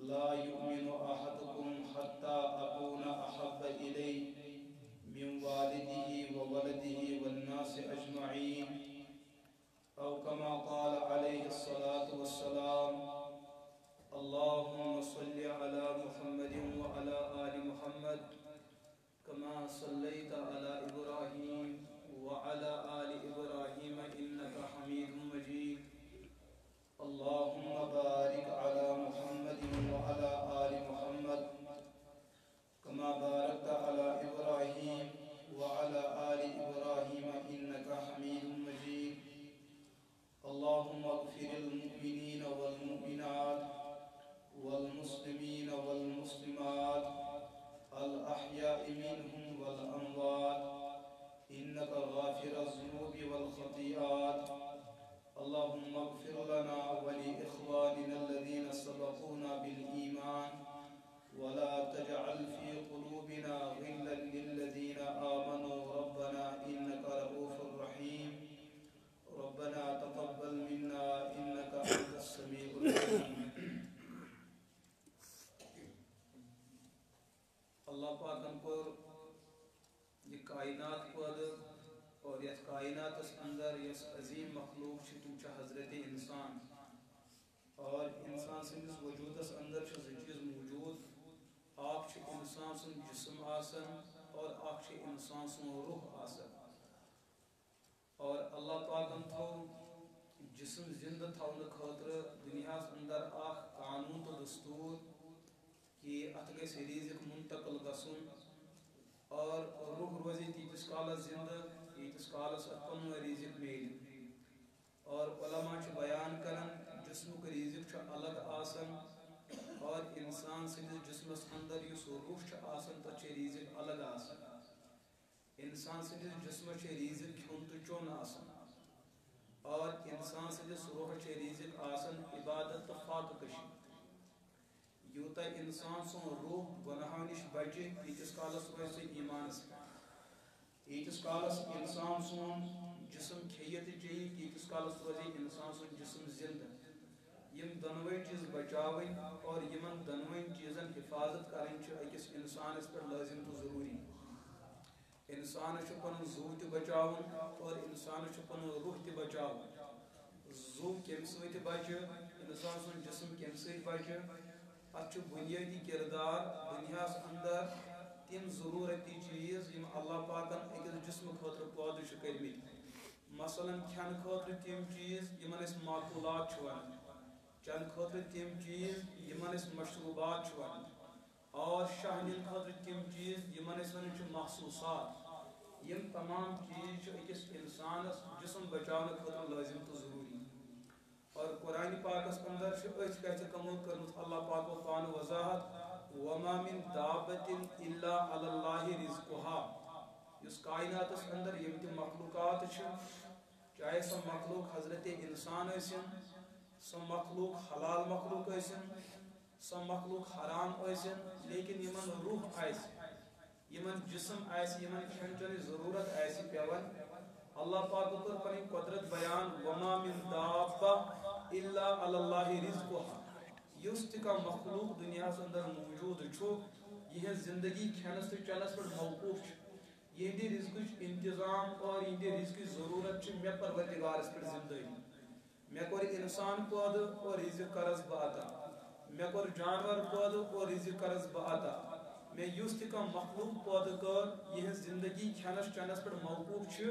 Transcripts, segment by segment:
لا يؤمن أحدكم حتى أكون أحب إليه من والده وولده والناس أجمعين أو كما قال عليه الصلاة والسلام. اللهم صل على محمد وعلى آل محمد كما صليت على إبراهيم وعلى آل إبراهيم إنك حميد مجيد. اللهم بارك على محمد وعلى آل محمد كما باركت على إبراهيم وعلى آل إبراهيم إنك حميد مجيد. اللهم اغفر المؤمنين والمؤمنات والمسلمين والمسلمات الأحياء منهم والأموات إنك غافر الذنوب والخطيئات. اللهم اغفر لنا ولإخواننا الذين سبقونا بالإيمان ولا تجعل في قلوبنا غلا للذين آمنوا ربنا إنك رؤوف رحيم. ربنا تقبل منا إنك أنت السميع العليم. اللہ پاکن پر یہ کائنات پد اور یس کائنات اندر یس عظیم مخلوق تم حضرت انسان اور انسان سندس وجودس اندر چیز موجود. اخ انسان سن جسم آسن اور اخ انسان سن روح آسن اور اللہ پاکن تھو جسم زندہ تھون خاطر دنیا اندر اخ قانون تو دستور کہ ات گھس رزق منتقل گھن اور روح روزی تیتس کالس زندہ یتس کالس ات پن رزق میل. اور علماء بیان کرن جسمک رزق الگ آسن اور انسان سندس جسمس اندر اس روح آسن تت رزق الگ آسن. انسان سندس جسمس رزق کھون تو چون آسن اور انسان سندس روح رزق آسن عبادت تو فاقہ کشی. یوتا انسان سن روح گناہوں نش بچے یتس کالس روز ایمانس یتس کالس انسان سن جسم کھیت چیے یتس کالس روز انسان سن جسم زندہ. یم دنوے چیز بچاویں اور یمن دنوے چیزن حفاظت کریں اکس انسانس پر لازم تو ضروری. انسان پن زو تہ بچاون اور انسان پن روح تہ بچاون. زو کم ست بچہ انسان سن جسم کم ست بچہ اتھ بنیادی کردار دنیا اندر تم ضرورتی چیز یم اللہ پاکن اکس جسم خاطر پودہ کرمت. مثلاً کھین خاطر تم چیز یمن اس معقولات ون، چن خاطر تم چیز یمن اس مشروبات ون، اور شہنین خاطر تم چیز یمن اس ون مخصوصات. یم تمام چیز اکس انسانس جسم بچانے خاطر لازم تو ضروری. اور قرآن پاکس اندر اتھ کتھ کمو کرمت اللہ پاک و پان وضاحت وما من دابت الا علی اللہ رزقها. اس کائنات اندر یم تہ مخلوقات چاہے سو مخلوق حضرت انسان ٲسِن، سو مخلوق حلال مخلوق ٲسِن، سو مخلوق حرام ٲسِن، لیکن یمن روح آسہِ، یمن جسم آسہِ، یمن کھٮ۪ن چٮ۪نٕچ ضروٗرت آسہِ پیوان. اللہ پاک کر پنی قدرت بیان وما من دابہ الا علی اللہ رزقها. یس تہ کانٛہہ مخلوق دنیا اندر موجود چھُ یہ زندگی کھینس تو چنس پر موقوف چھ. یہندِ رزقٕچ انتظام اور یہندِ رزقٕچ ضرورت چھ مے پروردگارس پر زندگی. مے کوٚر انسان پٲدٕ اور رزق کرس بہٕ عطا. مے کوٚر جانور پٲدٕ اور رزق کرس بہٕ عطا. میں یس تہ کانٛہہ مخلوق پٲدٕ کر یہ زندگی کھینس چنس پر موقوف چھ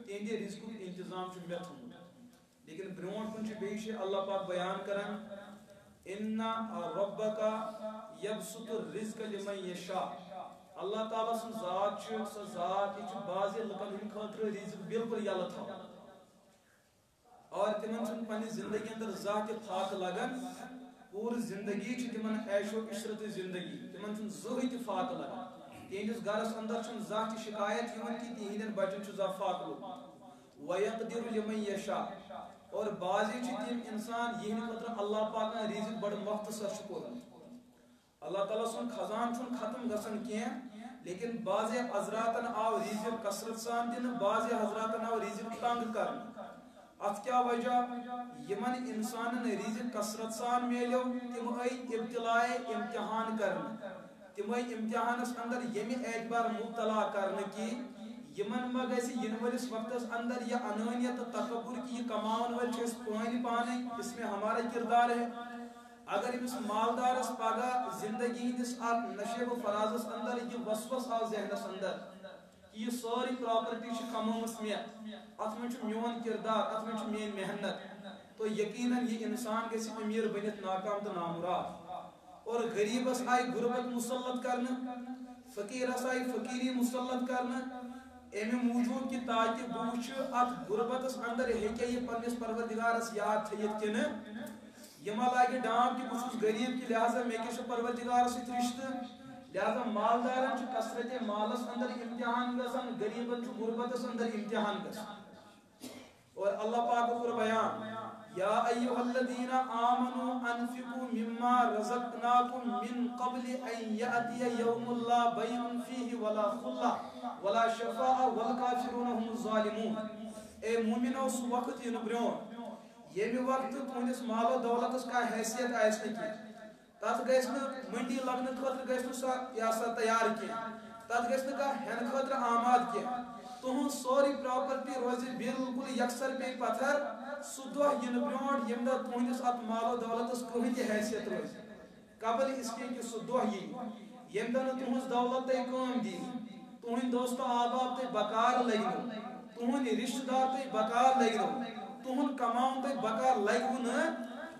تہندِ رزقُک انتظام چھ مے تھومُت. لیکن برونٹ کن بیٚیہِ اللہ پاک بیان کران ان ربک یبسط الرزق لمن یشاء. اللہ تعالیٰ سن ذات سہ ذات یہ بعض لکن ہند خاطر رزق بالکل یلہ تھاوان اور تمن چھ پنہ زندگی اندر ذات فاقہ لگان. پور زندگی چھ تمن عیش و عشرت زندگی تمن چھ زہی تہ فاقہ لگان. تہندس گرس اندر چھ ذات شکایت یوان کہ تہندین بچن چھ زا فاقہ لوگمت. وَيَقْدِرُ لِمَنْ يَشَاءُ. اور بعضی چھ تم انسان یہ خاطر اللہ پاک رزق بڑ مختصر کورمت. اللہ تعالیٰ سن خزان چھ ختم گژھان کینٛہہ لیکن بعض حضراتن آو رزق کثرت سان دن، بعض حضراتن آو رزق تنگ کرن. ات کیا وجہ یمن انسان رزق کثرت سان میلیو تم ابتلاء امتحان کرنے تم امتحانس اندر یمی اعتبار مبتلا کرنے کی یمن ما گیسی ینولس وقتس اندر یہ انانیت تکبر کی یہ کماؤن ول چھس پانی پانے اس میں ہمارا کردار ہے اگر اس مالدارس پاگا زندگی ہندس آپ نشیب و فرازس اندر یہ وسوس آو ذہنس اندر یہ ساری پراپرٹی چھ کمامس میں ات من چھ میون کردار ات من چھ مین محنت تو یقیناً یہ انسان گیسی امیر بنت ناکام تو نامراد اور غریبس آئی غربت مسلط کرنا فقیرس آئی فقیری مسلط کرنا امی موجود کی تاکہ بوچھ ات غربتس اندر ہیکے یہ پنس پروردگارس یاد تھیت کن یہ ما لاگے ڈام کی بچھ غریب کی لہذا میں کش پروردگارس رشتہ لہذا مالدارن چھ کثرت مالس اندر امتحان گسن غریبن چھ غربتس اندر امتحان گسن اور اللہ پاک کو بیان یا ایھا الذین آمنوا انفقوا مما رزقناکم من قبل ان یأتی یوم لا بیع فیہ ولا خلہ ولا شفاء والکافرون هم الظالمون اے مومنو اس وقت یہ برون یمی وقت تہندس مال و دولتس کا حیثیت آئس کی تات گیس منڈی لگنے خاطر گیس سا یا سا تیار کی تات گیس کا ہن خاطر آماد کی تہن سوری پراپرٹی روزی بالکل یکسر پہ پتھر سہ دہ ین برونٹ یم دہ تہندس ات مال و دولتس کہین تہ حیثیت روز قبل اس کے کہ سہ دہ یم دہ تہنز دولت تہ کام دی تہند دوست احباب تہ بکار لگنو تہند رشتہ دار تہ بکار لگنو تہند کماؤن تہ بکار لگو نہ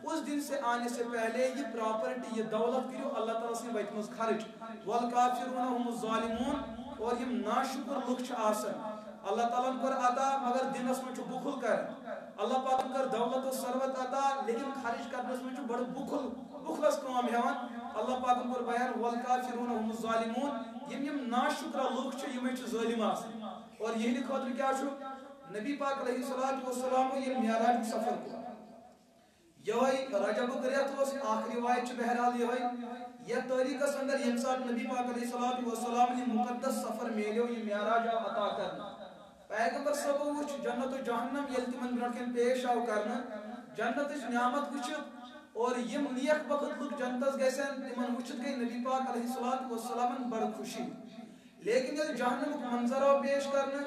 اس دن سے آنے سے پہلے یہ پراپرٹی یہ دولت کرو اللہ تعالیٰ سے ویت مز خرچ والکافرون هم الظالمون اور یہ ناشکر لوگ چھ آسن اللہ تعالیٰ کر عطا مگر دنس میں چھ بخل کر اللہ پاک کر دولت و ثروت عطا لیکن خرچ کرنس میں چھ بڑا بخلس کام ہیوان اللہ پاک کر بیان والکافرون هم الظالمون یم ناشکر لوگ چھ یم چھ ظالم آسن اور یہی خاطر کیا چھ نبی پاک علیہ الصلوۃ والسلام یہ معراج سفر کو یہ رجب گریت اس آخری روایت چھ بہرحال یہ تاریخ اس اندر یم ساتھ نبی پاک علیہ الصلوۃ والسلام نے مقدس سفر میلیو یہ معراج عطا کرنا پیغمبر صاحب وچ جنت و جہنم یل تمن برکن پیش آو کرنا جنت نعمت وچ اور یم نیک وقت لوگ جنتس گسن تمن وچت گئی نبی پاک علیہ الصلوۃ والسلام بڑ خوشی لیکن یہ جہنم منظر پیش کرنا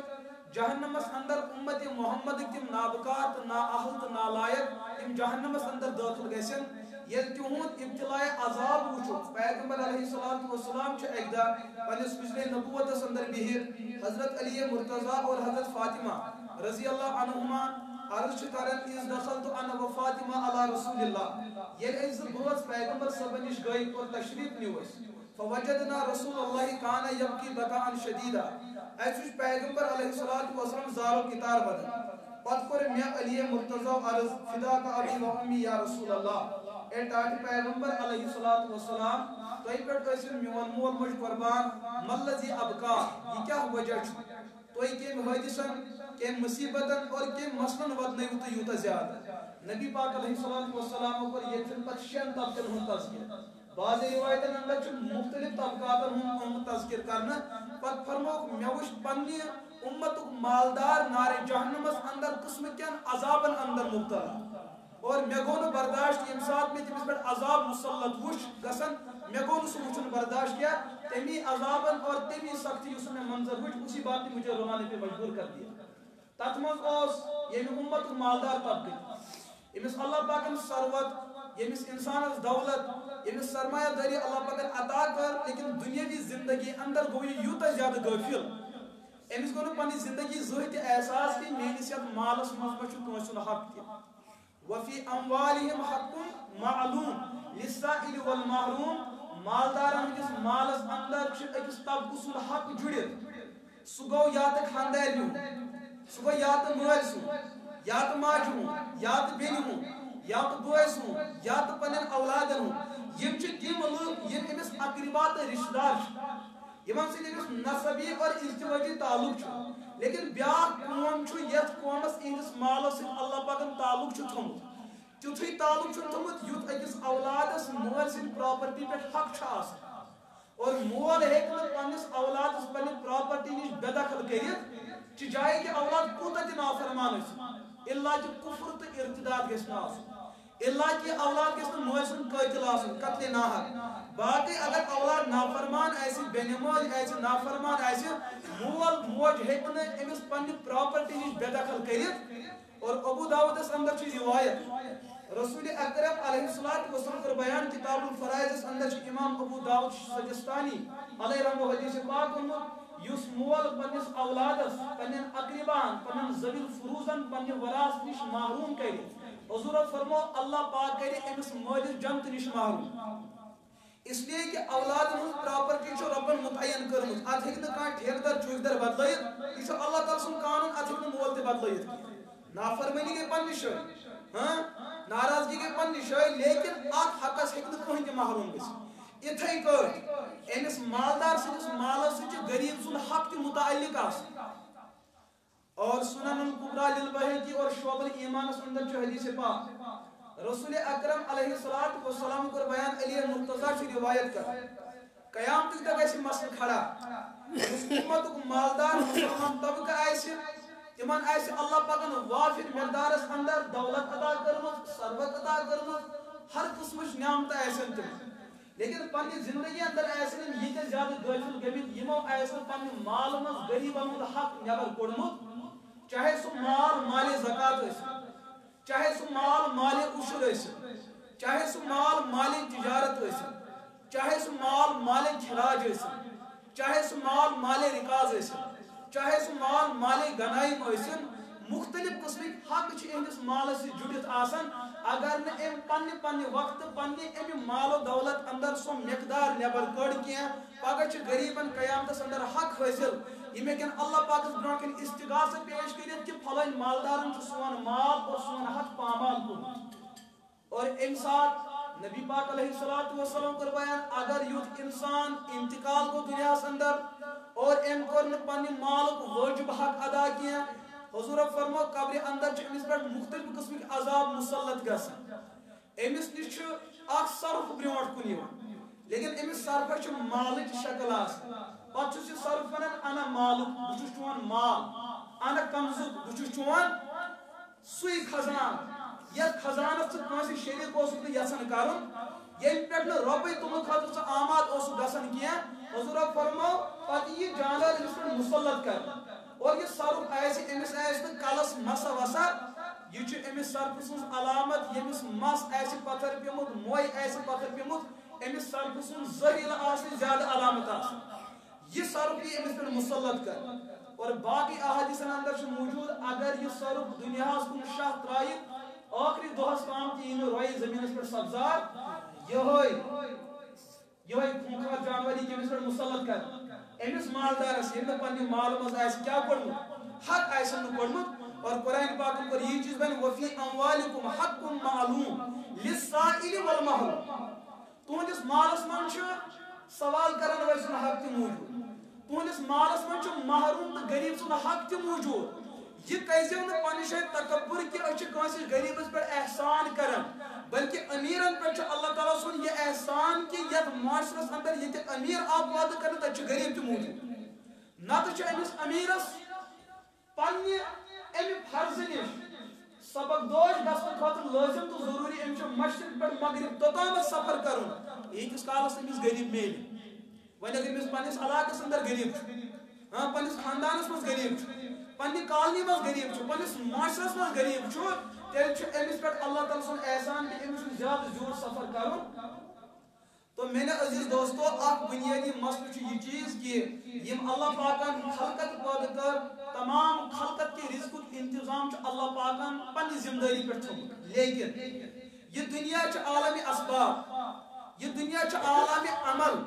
جہنمس اندر امت محمد تم نابکار نا اہل تو نالائق تم جہنمس اندر داخل گسن یل تہند ابتلاء عذاب وچو پیغمبر علیہ الصلوۃ والسلام چھ ایک دہ پنس پچھلے نبوتس اندر بہر حضرت علی مرتضی اور حضرت فاطمہ رضی اللہ عنہما عرض چھ کرن از دخلت انا و فاطمہ علی رسول اللہ یل از بوز پیغمبر صاحب نش گئی اور تشریف نیوس فوجدنا رسول اللہ کان یبکی بکاء شدیدا ایسوچ پیغمبر علیہ الصلوۃ والسلام زارو کتار بدن پت کر میں علی مرتضی عرض فدا کا ابی و امی یا رسول اللہ اے ٹاٹ پیغمبر علیہ الصلوۃ والسلام تو پٹ اسن میون مول مج قربان ملذی ابکا یہ کیا وجہ چھ تو کیم حادثن کیم مصیبتن اور کیم مسلن ودنے تو یوتا زیادہ نبی پاک علیہ الصلوۃ والسلام پر یہ پت شن طبقن ہن تذکر بعض روایتن اندر چھ مختلف طبقاتن ہن تذکر کرنا پت فرموک میوش پنی امت مالدار نار جہنمس اندر قسم کین عذابن اندر مبتلا اور میں گو برداشت یم ساتھ میں تمس پہ عذاب مسلط وچ گسن میں گو سہ وچن برداشت کیا تمی عذابن اور تمی سختی اس میں منظر وچ اسی بات نے مجھے رونے پہ مجبور کر دیا تت مز اوس یم امت مالدار طبقہ امس اللہ پاکن ثروت یمس انسانس دولت یمس سرمایہ داری اللہ پاکن عطا کر لیکن دنیاوی زندگی اندر گو یہ یوتا زیادہ غافل امس گو پنی زندگی زہت احساس کی میانس یت مالس مز کانسن حق تہ وفی اموالہم حق معلوم للسائل والمحروم مالدارن ہندس مالس اندر اکس طبقہ سن حق جڑت سہ گو یا تو خاندار سہ گو یا تو مال سن یا تو ماج ہوں یا تو بین ہوں یا تو بوس ہوں یا تو پنن اولادن ہوں یم تم لوگ یم امس اقربات رشتہ دار یمن سۭتۍ امس نسبی اور ازدواجی تعلق چھ لیکن بیاکھ قوم چھ یتھ قومس اہندس مالس سۭتۍ اللہ پاکن تعلق چھ تھومت تیُتھُے تعلق چھ تھومت یُتھ أکِس اولادس مول سٕنٛدِ پراپرٹی پٮ۪ٹھ حق چھ آسان اور مول ہیٚکہِ نہٕ پننس اولادس پننہِ پراپرٹی نش بے دخل کٔرِتھ چہ جایہِ کہ اولاد کوٗتاہ تہِ نافرمان ٲسِن اللہ کہ کفر تو ارتداد گژھنہ آسُن اللہ کہ اولاد گژھنہ موج سُنٛد قٲتِل آسُن قتلِ ناحق باقی اگر اولاد نافرمان آسہِ بینموج آسہِ نافرمان آسہِ مول موج ہیٚکہِ نہٕ أمِس پننہِ پراپرٹی نِش بے دخل کٔرِتھ اور ابو داؤدس اندر چھِ روایت رسول اکرم علیہ الصلوۃ والسلام کر بیان کتاب الفرائض اندر چھِ امام ابو داؤد سجستانی علیہ رحمہ حدیث پاک ووٚنمُت یُس مول پننس اولادس پنن اقربان پنن ذوی الفروزن پننہِ وراثت نش محروم کرِ حضور فرمو اللہ پاک کرِ أمس مٲلِس جنت نش محروم اس لیے کہ اولاد ہن پراپرٹی چھُ ربن متعین کٔرمٕژ اتھ ہیٚکہِ نہٕ کانٛہہ ٹھیکدر چوٗکدر بدلٲیِتھ یہِ چھُ اللہ تعالیٰ سُنٛد قانون اتھ ہیٚکہِ نہٕ مول تہِ بدلٲیِتھ نافرمٲنی گٔے پننہِ جایہِ ناراضگی گٔے پننہِ جایہِ لیکن اتھ حقس ہیٚکہِ نہٕ کٕہٕنۍ تہِ محروم گٔژھِتھ یِتھے پٲٹھۍ أمِس مالدار سٕنٛدِس مالس سۭتۍ چھُ غریب سُنٛد حق تہِ متعلق آسان اور سنن الکبریٰ للبیہقی اور شعب الایمانس اندر چھُ حدیث پاک رسول اکرم علیہ الصلوۃ والسلام کر بیان علی مرتضیٰ چھِ روایت کر قیامتک دۄہ گژھِ مسئلہ کھڑا یُس امتُک مالدار مسلمان طبقہٕ آسہِ تمن آسہِ اللہ پاکن وافر مقدارس اندر دولت عطا کٔرمٕژ ثروت عطا کٔرمٕژ ہر قسمٕچ نعمتہٕ آسن تِم لیکن پننہِ زندگی اندر آسن ییٖتیاہ زیادٕ غٲفل گٔمٕتۍ یِمو آسہِ نہٕ پننہِ مال منٛز غریبن ہُنٛد حق نٮ۪بر کوٚڑمُت چاہے سُہ مال مالِ زکات ٲسِن چاہے سُہ مال مالِ عشر ٲسِن چاہے سُہ مال مالِ تجارت ٲسِن چاہے سُہ مال مالِ خراج ٲسِن چاہے سُہ مال مالِ رکاز ٲسِن چاہے سُہ مال مالِ غنائم ٲسِن مختلف قسمٕکۍ حق چھِ اہندِس مالس سۭتۍ جُڑِتھ آسان اگر نہٕ أمۍ پننہِ وقتہٕ پننہِ امہِ مال و دولت اندر سُہ مقدار نٮ۪بر کٔڑ کینٛہہ پگہہ چھِ غریبن قیامتس اندر حق حٲصِل یِم ہیٚکن اللہ پاکس برونٛٹھ کَنۍ استغاثہ پیش کٔرِتھ کہِ پھلٲنۍ مالدارن چھُ سون مال اور سون حق پامال کوٚرمُت اور امہِ ساتہٕ نبی پاک علیہ الصلوۃ والسلام کٔر بیان اگر یُتھ انسان انتقال گوٚو دُنیاہس اندر اور أمۍ کوٚر نہٕ پننہِ مالُک وٲجب حق ادا کینٛہہ حضور فرمو قبرِ اندر چھِ أمِس پٮ۪ٹھ مختلف قسمٕکۍ عذاب مُسلط گژھان أمِس نِش چھُ اکھ صرف برونٛٹھ کُن یِوان لیکن أمِس صرفس چھِ مالٕچ شکل آسان پتہٕ چھُس یہِ صرف ونان انا مالُک بہٕ چھُس چون مال انا کنزُک بہٕ چھُس چون سُے خزان یتھ خزانس ژٕ کٲنٛسہِ شریٖک اوسُکھ نہٕ یژھان کرُن ییٚمہِ پٮ۪ٹھ نہٕ رۄپے تُلنہٕ خٲطرٕ ژٕ آماد اوسُکھ گژھان کینٛہہ حضورو فرمو پتہٕ یی جانور أمِس پٮ۪ٹھ مُسلط کرنہٕ اور یہ صرف آسہِ أمِس آسہِ نہٕ کلس مسا وسا یہ چھُ أمِس صرفہٕ سٕنٛز علامت ییٚمِس مس آسہِ پتھر پیوٚمُت موے آسہِ پتھر پیوٚمُت أمِس صرفہٕ سُنٛد زہریٖلہٕ آسہِ زیادٕ علامت آسان یہ صرف یی أمِس پٮ۪ٹھ مُسلط کرنہٕ اور باقی احادیثن اندر چھُ موجود اگر یہ صرف دُنیاہس کُن شاہ ترٛایہِ ٲخری دۄہس تام تہِ یی نہٕ رویہِ زٔمیٖنس پٮ۪ٹھ سبزار یِہوے خوٗنخوار جانور یی أمِس پٮ۪ٹھ مُسلط کرنہٕ أمِس مالدارس ییٚمۍ نہٕ پننہِ مالہٕ منٛز آسہِ کیٛاہ کوٚڑمُت حق آسن نہٕ کوٚڑمُت اور قرآن پاکن کوٚر یی چیٖز بنہِ وفی اموالکم حقٌ معلوم للسائل والمحروم تُہنٛدِس مالس منٛز چھُ سوال کرن وٲلۍ سُنٛد حق تہِ موٗجوٗد تُہنٛدِس مالس منٛز چھُ محروم تہٕ غریٖب سُنٛد حق تہِ موٗجوٗد یہ کٔرۍزیو نہٕ پننہِ جایہِ تکبر کہِ أسۍ چھِ کٲنٛسہِ غریٖبس پٮ۪ٹھ احسان کران بلکہ امیرن پٮ۪ٹھ چھُ اللہ تعالیٰ سُنٛد یہِ احسان کہِ یتھ معاشرس اندر ییٚتہِ امیر آو پٲدٕ کرنہٕ تتہِ چھُ غریٖب تہِ موٗجوٗد نتہٕ چھُ أمِس امیرس پننہِ امہِ فرضہٕ نِش سبق دوش گژھنہٕ خٲطرٕ لٲزم تہٕ ضروٗری أمِس چھُ مشرق پٮ۪ٹھ مغرب توٚتامتھ سفر کرُن ییٖتِس کالس أمِس غریٖب میلہِ وۄنۍ اگر أمِس پننِس علاقس اندر غریٖب چھُ پننِس خاندانس منٛز غریٖب چھُ پننہِ کالنی منٛز غریٖب چھُ پننِس معاشرس منٛز غریٖب چھُ تیٚلہِ چھُ أمِس پٮ۪ٹھ اللہ تعالیٰ سُنٛد احسان کہِ أمِس چھُ زیادٕ زیوٗٹھ سفر کرُن تو میرے عزیز دوستو اکھ بنیادی مسئلہ چھُ یہ چیز کہ یم اللہ پاکن خلقت پٲدٕ کٔر تمام خلقت کے رزقُک انتظام چھُ اللہ پاکن پننہِ ذمہ دٲری پٮ۪ٹھ تھوٚومُت لیکن یہ دنیا چھُ عالمِ اسباب یہ دنیا چھُ عالمِ عمل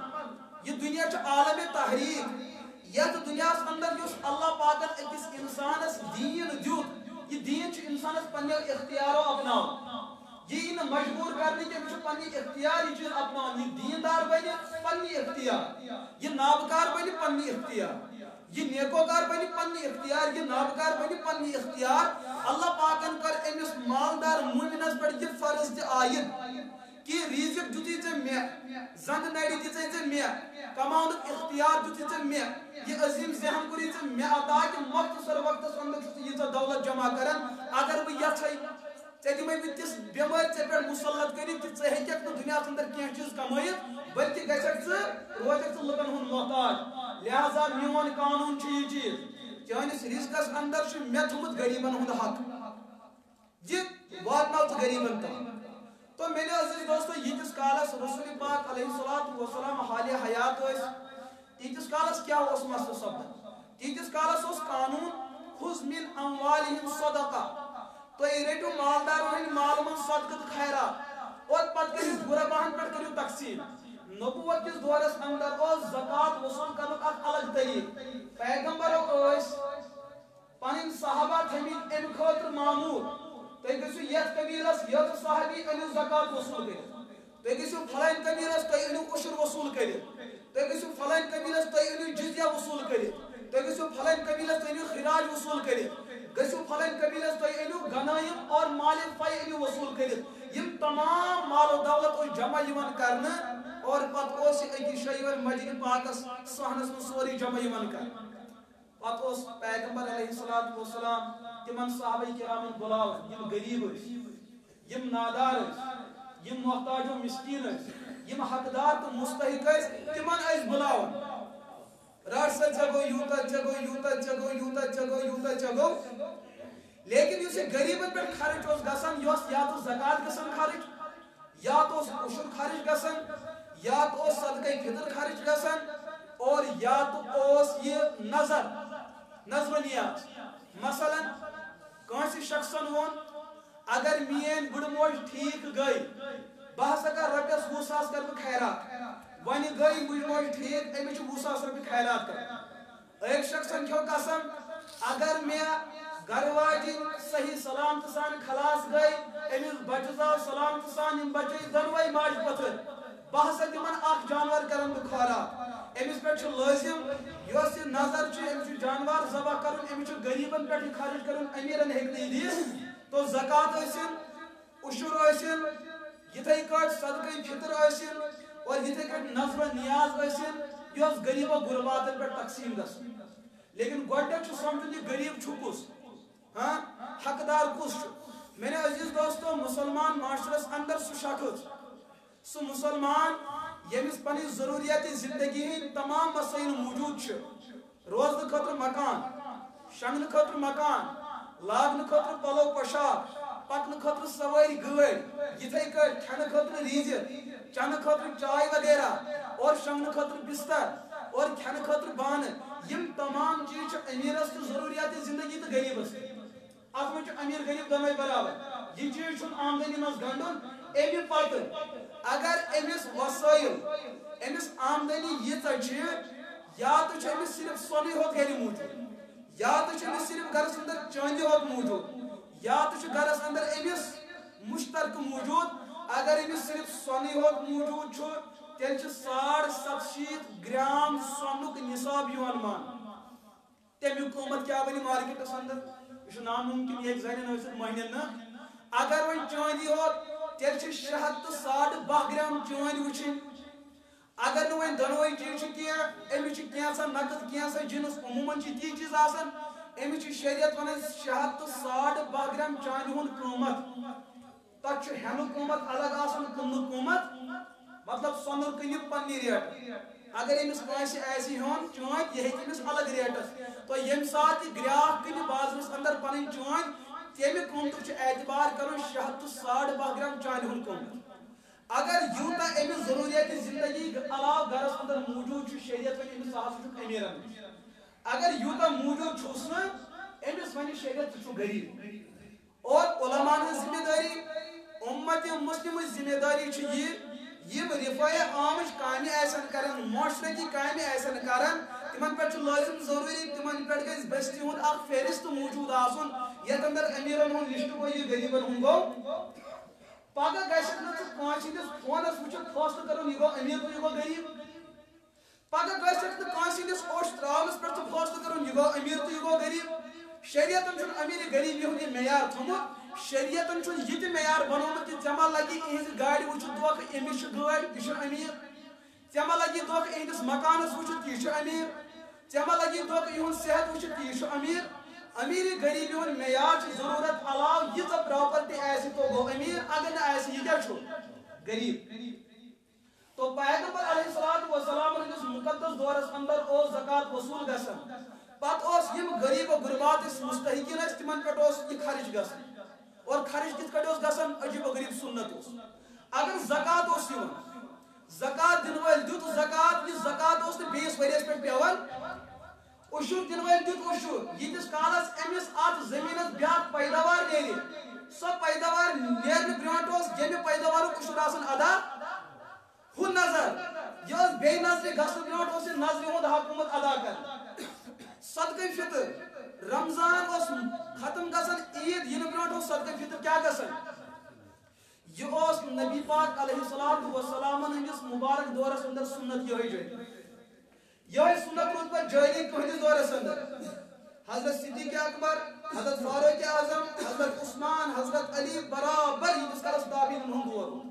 یہ دنیا چھُ عالمِ تحریک یتھ دنیاہس اندر یُس اللہ پاکن أکِس انسانس دیٖن دیُت یہ دیٖن چھُ انسانس پننیو اختیارو اپناوُن یہ یی نہٕ مجبور کرنہٕ کہِ أمِس چھُ پننہِ اختیار یہ چیٖز اپناوُن یہ دیندار بنہِ پننہِ اختیار یہ نابکار بنہِ پننہِ اختیار یہ نیکوکار بنہِ پننہِ اختیار یہ نابکار بنہِ پننہِ اختیار اللہ پاکن کر أمِس مالدار مومنس پٮ۪ٹھ یہ فرض تہِ عائد کہ ریزق دیتی ژے مے زند نڑی دِژے ژے مے کماونُک اختیار دیُتُے ژے مے یہ عظیم ذہن کوٚرُے ژے مے عطا کہ مختصر وقتس اندر چھُس ییٖژاہ دولت جمع کران اگر بہٕ یژھے ژے دِمے بہٕ تِژھ بٮ۪مٲرۍ ژے پٮ۪ٹھ مُسلط کٔرِتھ کہ ژٕ ہیٚککھ نہٕ دُنیاہس اندر کینٛہہ چیٖز کمٲیِتھ بلکہ گژھکھ ژٕ روزکھ ژٕ لُکن ہُنٛد محتاج لہذا میون قانون چھُ یہ چیٖز چٲنِس رزقس اندر چھُ مےٚ تھوٚمُت غریٖبن ہُنٛد حق یہ واتناو ژٕ غریٖبن تام تو میرے عزیز دوستو ییٖتِس کالس رسول پاک علیہ الصلوۃ والسلام حالِ حیات ٲسۍ تیٖتِس کالس کیٛاہ اوس مسلہٕ سپدان تیٖتِس کالس اوس قانوٗن خُذ من اموالہم صدقہ تُہۍ رٔٹِو مالدارن ہٕنٛدۍ مالہٕ منٛز صدقہٕ تہٕ خیرات اور پتہٕ کٔرِو غُرباہن پٮ۪ٹھ کٔرِو تقسیٖم نبوت کِس دورس اندر اوس زکات وصوٗل کرنُک اکھ الگ طریٖقہٕ پیغمبرو ٲسۍ پنٕنۍ صحابہ تھٲمٕتۍ امہِ خٲطرٕ معموٗل تُہۍ گٔژھِو یتھ قبیلس یٔژ صحابی أنِو زکات وصوٗل کٔرِتھ تُہۍ گٔژھِو فلٲنۍ قبیلس تُہۍ أنِو عُشُر وصوٗل کٔرِتھ تُہۍ گٔژھِو فلٲنۍ قبیلس تُہۍ أنِو جزیہ وصوٗل کٔرِتھ تُہۍ گٔژھِو فلٲنۍ قبیلس تُہۍ أنِو خراج وصوٗل کٔرِتھ گٔژھِو فلٲنۍ قبیلس تُہۍ أنِو غنٲیِم اور مالِ فے أنِو وصوٗل کٔرِتھ یِم تمام مال و دولت اوس جمع یِوان کرنہٕ اور پتہٕ اوس یہِ أکِس جایہِ یِوان مسجدِ پاکس صحنس منٛز سورُے جمع یِوان کرنہٕ پتہٕ اوس پیغمبر علیہ الصلوۃ والسلام تِمن صحابہ کرامن بُلاوان یِم غریٖب ٲسۍ یِم نادار ٲسۍ یِم محتاج و مسکیٖن ٲسۍ یِم حقدار تہٕ مستحق ٲسۍ تِمن ٲسۍ بُلاوان رٹ سا ژےٚ گوٚو یوٗتاہ ژےٚ گوٚو یوٗتاہ ژےٚ گوٚو یوٗتاہ ژےٚ گوٚو یوٗتاہ ژےٚ گوٚو لیکن یُس یہِ غریٖبن پٮ۪ٹھ خرٕچ اوس گژھان یہِ اوس یا تہٕ زکات گژھان خرٕچ یا تہٕ اوس عُشُر خرٕچ گژھان یا تہٕ اوس صدقے فطر خرٕچ گژھان اور یا تہٕ اوس یہِ نظر و نیاز مثلاً کٲنٛسہِ شخصن ووٚن اگر میٲنۍ بٕڑٕ موج ٹھیٖک گٔے بہٕ ہسا کر رۄپیس 20,000 کر بہٕ خیرات وۄنۍ گٔے بٕڑٕ موج ٹھیٖک أمِس چھُ 20,000 رۄپیہِ خیرات کران أکۍ شخصن کھیوٚو قسم اگر مےٚ گرٕ واجِنۍ صحیح سلامتہٕ سان خلاص گٔے أمِس بچہِ زاو سلامتہٕ سان یِم بچے دۄنوے ماجہِ پتھٕر بہٕ ہسا تِمن اکھ جانور کرن بہٕ خوراک أمِس پٮ۪ٹھ چھُ لٲزِم یۄس یہِ نظر چھِ أمِس چھُ جانوار ذبح کرُن أمِس چھُ غریٖبن پٮ۪ٹھ یہِ خرٕچ کرُن امیٖرن ہیٚکہِ نہٕ یہِ دِتھ تو زکات ٲسِن عُشُر ٲسِن یِتھے کٲٹھۍ صدقے فطر ٲسِن اور یِتھے کٲٹھۍ نظر و نیاز ٲسِن یہِ اوس غریٖبو غُرباتن پٮ۪ٹھ تقسیٖم گژھان لیکن گۄڈنیٚتھ چھُ سمجھُن یہِ غریٖب چھُ کُس حقدار کُس چھُ میرے عزیز دوستو مسلمان معاشرس اندر سُہ شخص سُہ مسلمان ییٚمِس پنٕنۍ ضروٗریاتِ زندگی ہٕنٛدۍ تمام مسٲیل موجوٗد چھِ روزنہٕ خٲطرٕ مکان شۄنٛگنہٕ خٲطرٕ مکان لاگنہٕ خٲطرٕ پلو پۄشاک پکنہٕ خٲطرٕ سوٲرۍ گٲڑۍ یِتھے کٲٹھۍ کھٮ۪نہٕ خٲطرٕ ریٖزِ چنہٕ خٲطرٕ چاے وغیرہ اور شۄنٛگنہٕ خٲطرٕ بستر اور کھٮ۪نہٕ خٲطرٕ بانہٕ یِم تمام چیٖز چھِ أمیٖرس تہِ ضروٗریاتِ زندگی تہٕ غریٖبس تہِ اتھ منٛز چھُ أمیٖر غریٖب دۄنوے برابر یہِ چیٖز چھُنہٕ آمدنی منٛز گنٛڈُن امہِ پتہٕ اگر أمِس وسٲیل أمِس آمدنی ییٖژاہ چھِ یا تہٕ چھُ أمِس صرف سۄنٕے ہوت گرِ موٗجوٗد یا تہٕ چھُ أمِس صرف گرس اندر چاندِ ہوت موٗجوٗد یا تہٕ چھُ گرس اندر أمِس مشترکہٕ موٗجوٗد اگر أمِس صرف سۄنٕے ہوت موٗجوٗد چھُ تیٚلہِ چھِ 770 گرام سۄنُک نصاب یِوان ماننہٕ تمیُک قۭمت کیٛاہ بنہِ مارکیٹس اندر یہِ چھُ ناممکن یہِ ہیٚکہِ زنٮ۪ن ٲسِتھ مٔہنِین نہٕ اگر وۄنۍ چٲندی ہوت تیٚلہِ چھِ 612 گرام چٲندۍ وٕچھِنۍ اگر نہٕ وۄنۍ دۄنوے چیٖز چھِ کینٛہہ أمِس چھِ کینٛژھا نقد کینٛژھا جِنس عموٗمن چھِ تی چیٖز آسان أمِس چھِ شریعت ونان 612 گرام چاندِ ہُنٛد قۭمت تتھ چھُ ہٮ۪نُک قۭمت الگ آسان کٕننُک قۭمت مطلب سۄنُر کٕنہِ پننہِ ریٹ اگر أمِس کٲنٛسہِ آسہِ ہیوٚن چٲندۍ یہِ ہیٚکہِ أمِس الگ ریٹس تو ییٚمہِ ساتہٕ یہِ گراہک کٕنہِ بازرس اندر پنٕنۍ چٲندۍ تمہِ قۭمتُک چھُ اعتبار کرُن 612 گرام چاندِ ہُنٛد قۭمت اگر یوٗتاہ أمِس ضروٗریاتِ زندگی علاوٕ گرس اندر موٗجوٗد چھُ شریعت وۄنۍ أمِس ہسا چھُکھ أمیٖرن اگر یوٗتاہ موٗجوٗد چھُس نہٕ أمِس وَنہِ شریعت ژٕ چھُکھ غریٖب اور علماءن ہٕنٛز ذمہٕ دٲری اُمت مُسلِمٕچ ذمہٕ دٲری چھِ یہِ یِم رِفایہ عامٕچ کامہِ آسن کران معاشرتی کامہِ آسن کران تِمن پٮ۪ٹھ چھُ لٲزِم ضروٗری تِمن پٮ۪ٹھ گژھِ بستی ہُنٛد اکھ فہرست موٗجوٗد آسُن یتھ اندر أمیٖرن ہُنٛد لسٹ گوٚو یہِ غریٖبن ہُنٛد گوٚو پگہہ گژھکھ نہٕ ژٕ کٲنٛسہِ ہٕنٛدِس فونس وٕچھِتھ فٲصلہٕ کرُن یہِ گوٚو أمیٖر تہٕ یہِ گوٚو غریٖب پگہہ گژھکھ نہٕ کٲنٛسہِ ہٕنٛدِس اوٚش ترٛاونس پٮ۪ٹھ ژٕ فٲصلہٕ کرُن یہِ گوٚو أمیٖر تہٕ یہِ گوٚو غریٖب شریعتن چھُنہٕ أمیٖری غریٖبی ہُنٛد یہِ معیار تھوٚمُت شریعتن چھُ یہِ تہِ معیار بنومُت کہ ژےٚ ما لگی اِہنٛزِ گاڑِ وٕچھِتھ دھوکہٕ أمِس چھِ گٲڑۍ یہِ چھُ أمیٖر ژےٚ ما لگی دھوکہٕ اِہنٛدِس مکانس وٕچھِتھ یہِ چھُ أمیٖر ژےٚ ما لگی دھوکہٕ یِہُنٛد صحت وٕچھِتھ یہِ چھُ أمیٖر أمیٖری غریٖبی ہُنٛد معیار چھُ ضروٗرت علاوٕ ییٖژاہ پراپرٹی آسہِ تو گوٚو أمیٖر اگر نہٕ آسہِ یہِ کیٛاہ چھُ غریٖب تو پیغمبر علیہ الصلوۃ والسلام ہٕنٛدِس مُقدس دورس اندر اوس زکات وصوٗل گژھان پتہٕ اوس یِم غریٖب و غُربات ٲسۍ مستحقیٖن ٲسۍ تِمن پٮ۪ٹھ اوس یہِ خرچ گژھان اور خرچ کِتھ کٔٹھۍ اوس گژھان عجیٖب و غریٖب سُنت اوس اگر زکات اوس یِوان زکات دِنہٕ وٲلۍ دیُت زکات یہِ زکات اوس نہٕ بیٚیِس ؤرِیَس پٮ۪ٹھ پیٚوان اُشُر دِنہٕ وٲلۍ دیُت اُشُر ییٖتِس کالس أمِس اَتھ زٔمیٖنس بیٛاکھ پیداوار نیرِ سۄ پیداوار نیرنہٕ برٛونٛٹھ اوس ییٚمہِ پیداوارُک اُشُر آسان ادا ہُہ نظر یہِ ٲس بیٚیہِ نظرِ گژھنہٕ برٛونٛٹھ اوس یہِ نظرِ ہُنٛد حق گوٚمُت ادا کرُن صدقہ فطر رمضان اوس ختم گژھان عیٖد یِنہٕ برٛونٛٹھ اوس صدقہ فطر کیٛاہ گژھان یہ اوس نبی پاک علیہ الصلوۃ والسلام ہٕنٛدِس مبارک دورس اندر سنت یہے جاری یہے سنت روٗد پتہٕ جاری تُہنٛدِس دورس اندر حضرت صدیق اکبر حضرت فاروق اعظم حضرت عثمان حضرت علی برابر ییٖتِس کالس تابعیٖنن ہُنٛد دور روٗد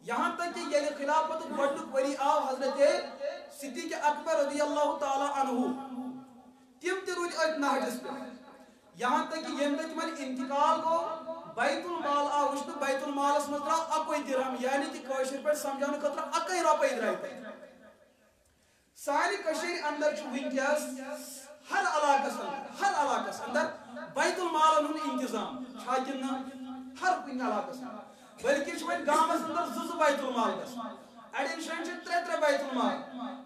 یہاں تک کہ ییٚلہِ خلافت گۄڈنیُک ؤری آو حضرت صدیق اکبر رضی اللہ تعالیٰ عنہ تِم تہِ روٗدۍ أتھۍ نہجس پٮ۪ٹھ یہاں تک کہ ییٚمہِ دۄہ تِمن انتقال گوٚو بیت المال آو وٕچھنہٕ بیت المالس منٛز درٛاو اکوے درہم یعنی کہ کٲشِر پٲٹھۍ سمجھاونہٕ خٲطرٕ اکے رۄپے درٛاے تتہِ سانہِ کٔشیٖرِ اندر چھُ وٕنکیٚس ہر علاقس اندر بیت المالن ہُنٛد انتظام چھا کِنہٕ نہٕ ہر کُنہِ علاقس منٛز بلکہ چھُ وۄنۍ گامس اندر زٕ بیت المال گژھان اڑٮ۪ن جایَن چھِ ترٛےٚ بیت المال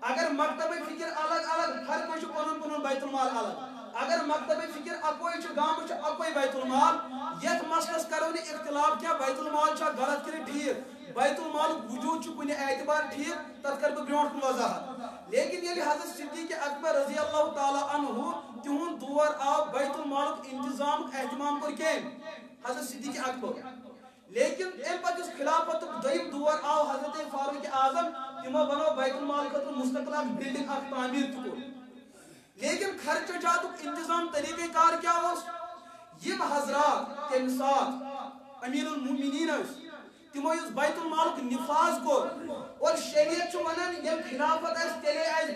اگر مکتبِ فکر الگ الگ ہر کٲنٛسہِ چھُ پنُن پنُن بیت المال الگ اگر مکتبِ فکر اکوے چھُ گامس چھُ اکوے بیت المال یتھ مسلس کرو نہٕ اختلاف کینٛہہ بیت المال چھا غلط کِنہٕ ٹھیٖک بیت المالُک وجوٗد چھُ کُنہِ اعتبار ٹھیٖک تتھ کرٕ بہٕ برٛونٛٹھ کُن وضاحت لیکن ییٚلہِ حضرت صدیق اکبر رضی اللہ تعالیٰ عنہ تِہُنٛد دور آو بیت المالُک انتظامُک اہتمام کوٚر کٔمۍ حضرت صدیق اکبر لیکن امہِ پتہٕ یُس خلافتُک دوٚیِم دور آو حضرت فاروق اعظم تِمو بنوو بیت المال خٲطرٕ مستقل اکھ بلڈنگ اکھ تعمیٖر تہِ کوٚر لیکن خرچہ جاتُک انتظام طریقہ کار کیٛاہ اوس یِم حضرات تمہِ ساتہٕ امیر المومنیٖن ٲسۍ تِمو یُس بیت المالُک نفاذ کوٚر اور شریعت چھُ ونان ییٚلہِ خلافت آسہِ تیٚلے آسہِ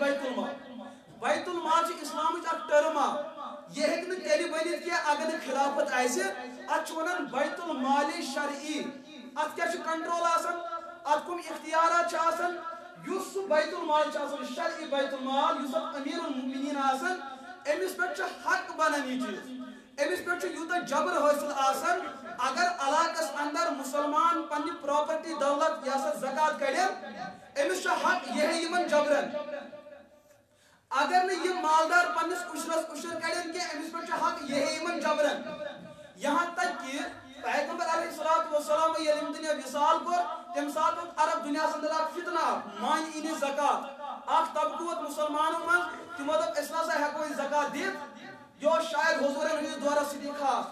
بیت المال چھِ اسلامٕچ اکھ ٹٔرم اکھ یہِ ہیٚکہِ نہٕ تیٚلہِ بٔنِتھ کینٛہہ اگر نہٕ خلافت آسہِ اتھ چھِ ونان بیت المال شرعی اتھ کیٛاہ چھُ کنٹرول آسان اتھ کٕم اختیارات چھِ آسان یُس سُہ بیت المال چھُ آسان شرعی بیت المال یُس اتھ امیر المومنیٖن آسان أمِس پٮ۪ٹھ چھُ حق بنان یہِ چیٖز أمِس پٮ۪ٹھ چھُ یوٗتاہ جبر حٲصِل آسان اگر علاقس اندر مُسلمان پننہِ پراپرٹی دولت یہِ ہسا زکات کڑن أمِس چھُ حق یِہے یِمن جبرن اگر نہٕ یِم مالدار پننِس اُشرس اُشر کڑن کینٛہہ أمِس پٮ۪ٹھ چھُ حق یِہے یِمن جبرن یہاں تک کہ پیغمبر علیہ الصلوۃ والسلام ییٚلہِ أمۍ دُنیا وصال کوٚر تمہِ ساتہٕ اوس عرب دُنیاہس اندر اکھ فتنہ مانہِ ای نہٕ زکات اکھ طبقہٕ ووت مُسلمانن منٛز تِمو دوٚپ أسۍ نسا ہٮ۪کو یہِ زکات دِتھ یہِ اوس شاید حضوٗرن ہٕنٛدِس دورس سۭتی خاص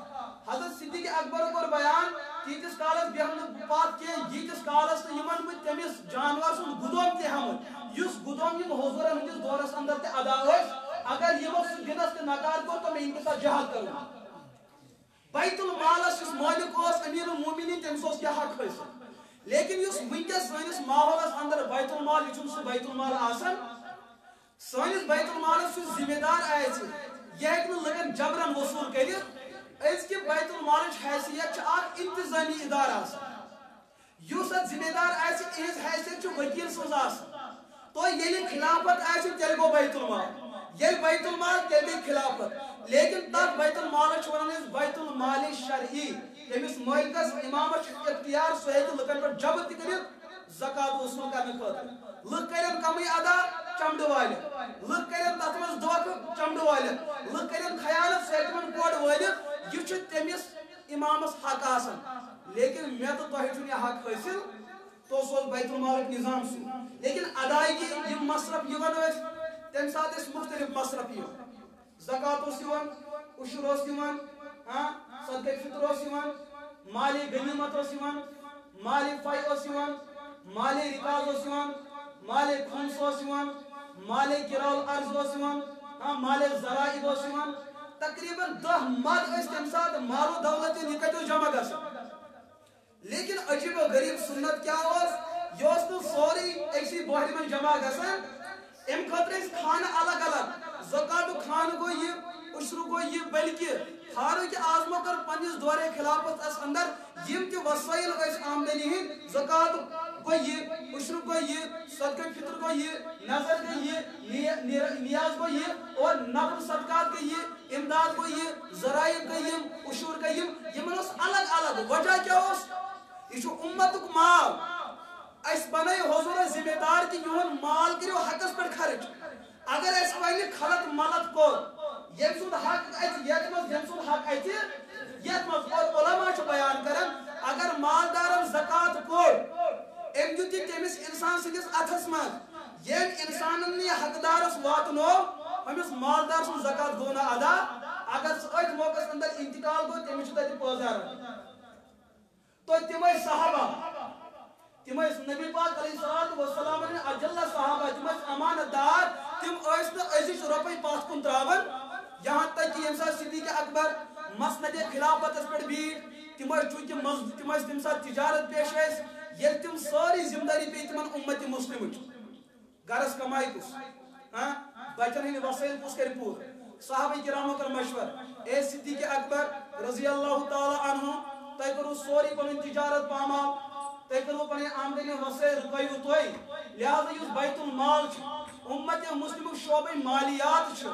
حضرت صدیق اکبر کوٚر بیان تیٖتِس کالس بیٚہمہٕ نہٕ پتھ کینٛہہ ییٖتِس کالس نہٕ یِمن بہٕ تٔمِس جانور سُنٛد گُدوم تہِ ہٮ۪مہٕ یُس گُدوم یِم حضوٗرن ہٕنٛدِس دورس اندر تہِ ادا ٲسۍ اگر یِمو سُہ دِنس تہِ نکار کوٚر تو مےٚ یِن کے ساتھ جہاد کرُن بیت المالس یُس مٲلِک اوس امیر المومنیٖن تٔمِس اوس کیٛاہ حق حٲصِل لیکن یُس وٕنکیٚس سٲنِس ماحولس اندر بیت المال یہِ چھُنہٕ سُہ بیت المال آسان سٲنِس بیت المالس یُس ذمہ دار آسہِ یہِ ہیٚکہِ نہٕ لُکن جبرن وصوٗل کٔرِتھ أزکہِ بیت المالٕچ حیثیت چھِ اکھ انتظامی ادارٕ آسان یُس اتھ ذمہ دار آسہِ اِہنٛز حیثیت چھِ ؤکیٖل سٕنٛز آسان تو ییٚلہِ خلافت آسہِ تیٚلہِ گوٚو بیت المال ییٚلہِ بیت المال تیٚلہِ گٔے خلافت لیکن تتھ بیت المالس چھِ ونان أسۍ بیت المال شرعی تٔمِس مٲلکس امامس چھُ اختیار سُہ ہیٚکہِ لُکن پٮ۪ٹھ جبر تہِ کٔرِتھ زکات وصوٗل کرنہٕ خٲطرٕ لُکھ کرن کمٕے ادا چمڈٕ والٮ۪ن لُکھ کرن تتھ منٛز دھوکہٕ چمڈٕ والٮ۪ن لُکھ کرن خیانت سُہ ہیٚکہِ تِمن کورِ وٲلِتھ یہِ چھُ تٔمِس امامس حق آسان لیکن مےٚ تہٕ تۄہہِ چھُنہٕ یہِ حق حٲصِل تو سُہ اوس بیت المالُک نظام سُہ لیکن ادایگی یِم مصرف یِوان ٲسۍ تمہِ ساتہٕ ٲسۍ مختلف مصرف یِوان زکات اوس یِوان اُشُر اوس یِوان صدقہ فطر اوس یِوان مالِ غنیٖمت اوس یِوان مالِ فے اوس یِوان مالِ رِکاز اوس یِوان مالِ خُمس اوس یِوان مالِ کِرال عرض اوس یِوان مالِ ذرائب اوس یِوان تقریباً 10 مد تم سات مال و دولت یہ کتو جمع گھن لیکن عجیب و غریب سنت کیا یہ سوری اکسی بہر من جمع گھان ام خاطر کھانا الگ الگ زکات کھان گو یہ عشر گو یہ بلکہ فاروق اعظم کر پنس دور خلافت اندر یم تہ وسائل آمدنی ہند زکات گو یہ عشر گو یہ صدقہ فطر گو یہ نظر گو یہ نیاز گو یہ اور نفل صدقات گو یہ امداد گو یہ ذرائع گو یہ عشور گو یہ الگ الگ وجہ کیا یہ امتک مال اس بنائی حضور ذمہ دار کہ یہن مال کرو حقس پر خرچ اگر اس ون خلط ملت کور یم سند حق یت مز یم سند حق یت مز اور علماء بیان کرن اگر مالدارن زکات کور ام دیتی تمس انسان سندس اتھس مز یم انسانن یہ حقدارس واتنو ہمس مالدار سن زکات گو نا ادا اگر ات موقع اندر انتقال گو تمس تتہ پوزار تو تمے صحابہ تمے نبی پاک علیہ الصلوۃ والسلام نے اجل صحابہ تمے امانت دار تم ٲسۍ نہٕ أزِچ رۄپے پتھ کُن تراوان یہاں تک کہ ییٚمہِ ساتہٕ صدیق اکبر مسند خلافتس پٮ۪ٹھ بیٖٹھ تم چونکہ تم تمہِ ساتہٕ تجارت پیش ٲسۍ ییٚلہِ تم سٲری ذمہ دٲری پیٚیہِ تمن اُمت مسلمٕچ گرس کمائی کُس بچن ہٕنٛدۍ وسٲیِل کُس کرِ پوٗرٕ صحابہ کرامو کر مشور اے صدیق اکبر رضی اللہ تعالی عنہ تۄہہِ کوٚروٕ سورُے پنُن تجارت پامال تۄہہِ کوٚروٕ پنٕنۍ آمدنی وسٲیل رُکٲیوٕ تُہۍ لہذا یُس بیت المال چھُ امت مسلمک شعبہ مالیات چھُ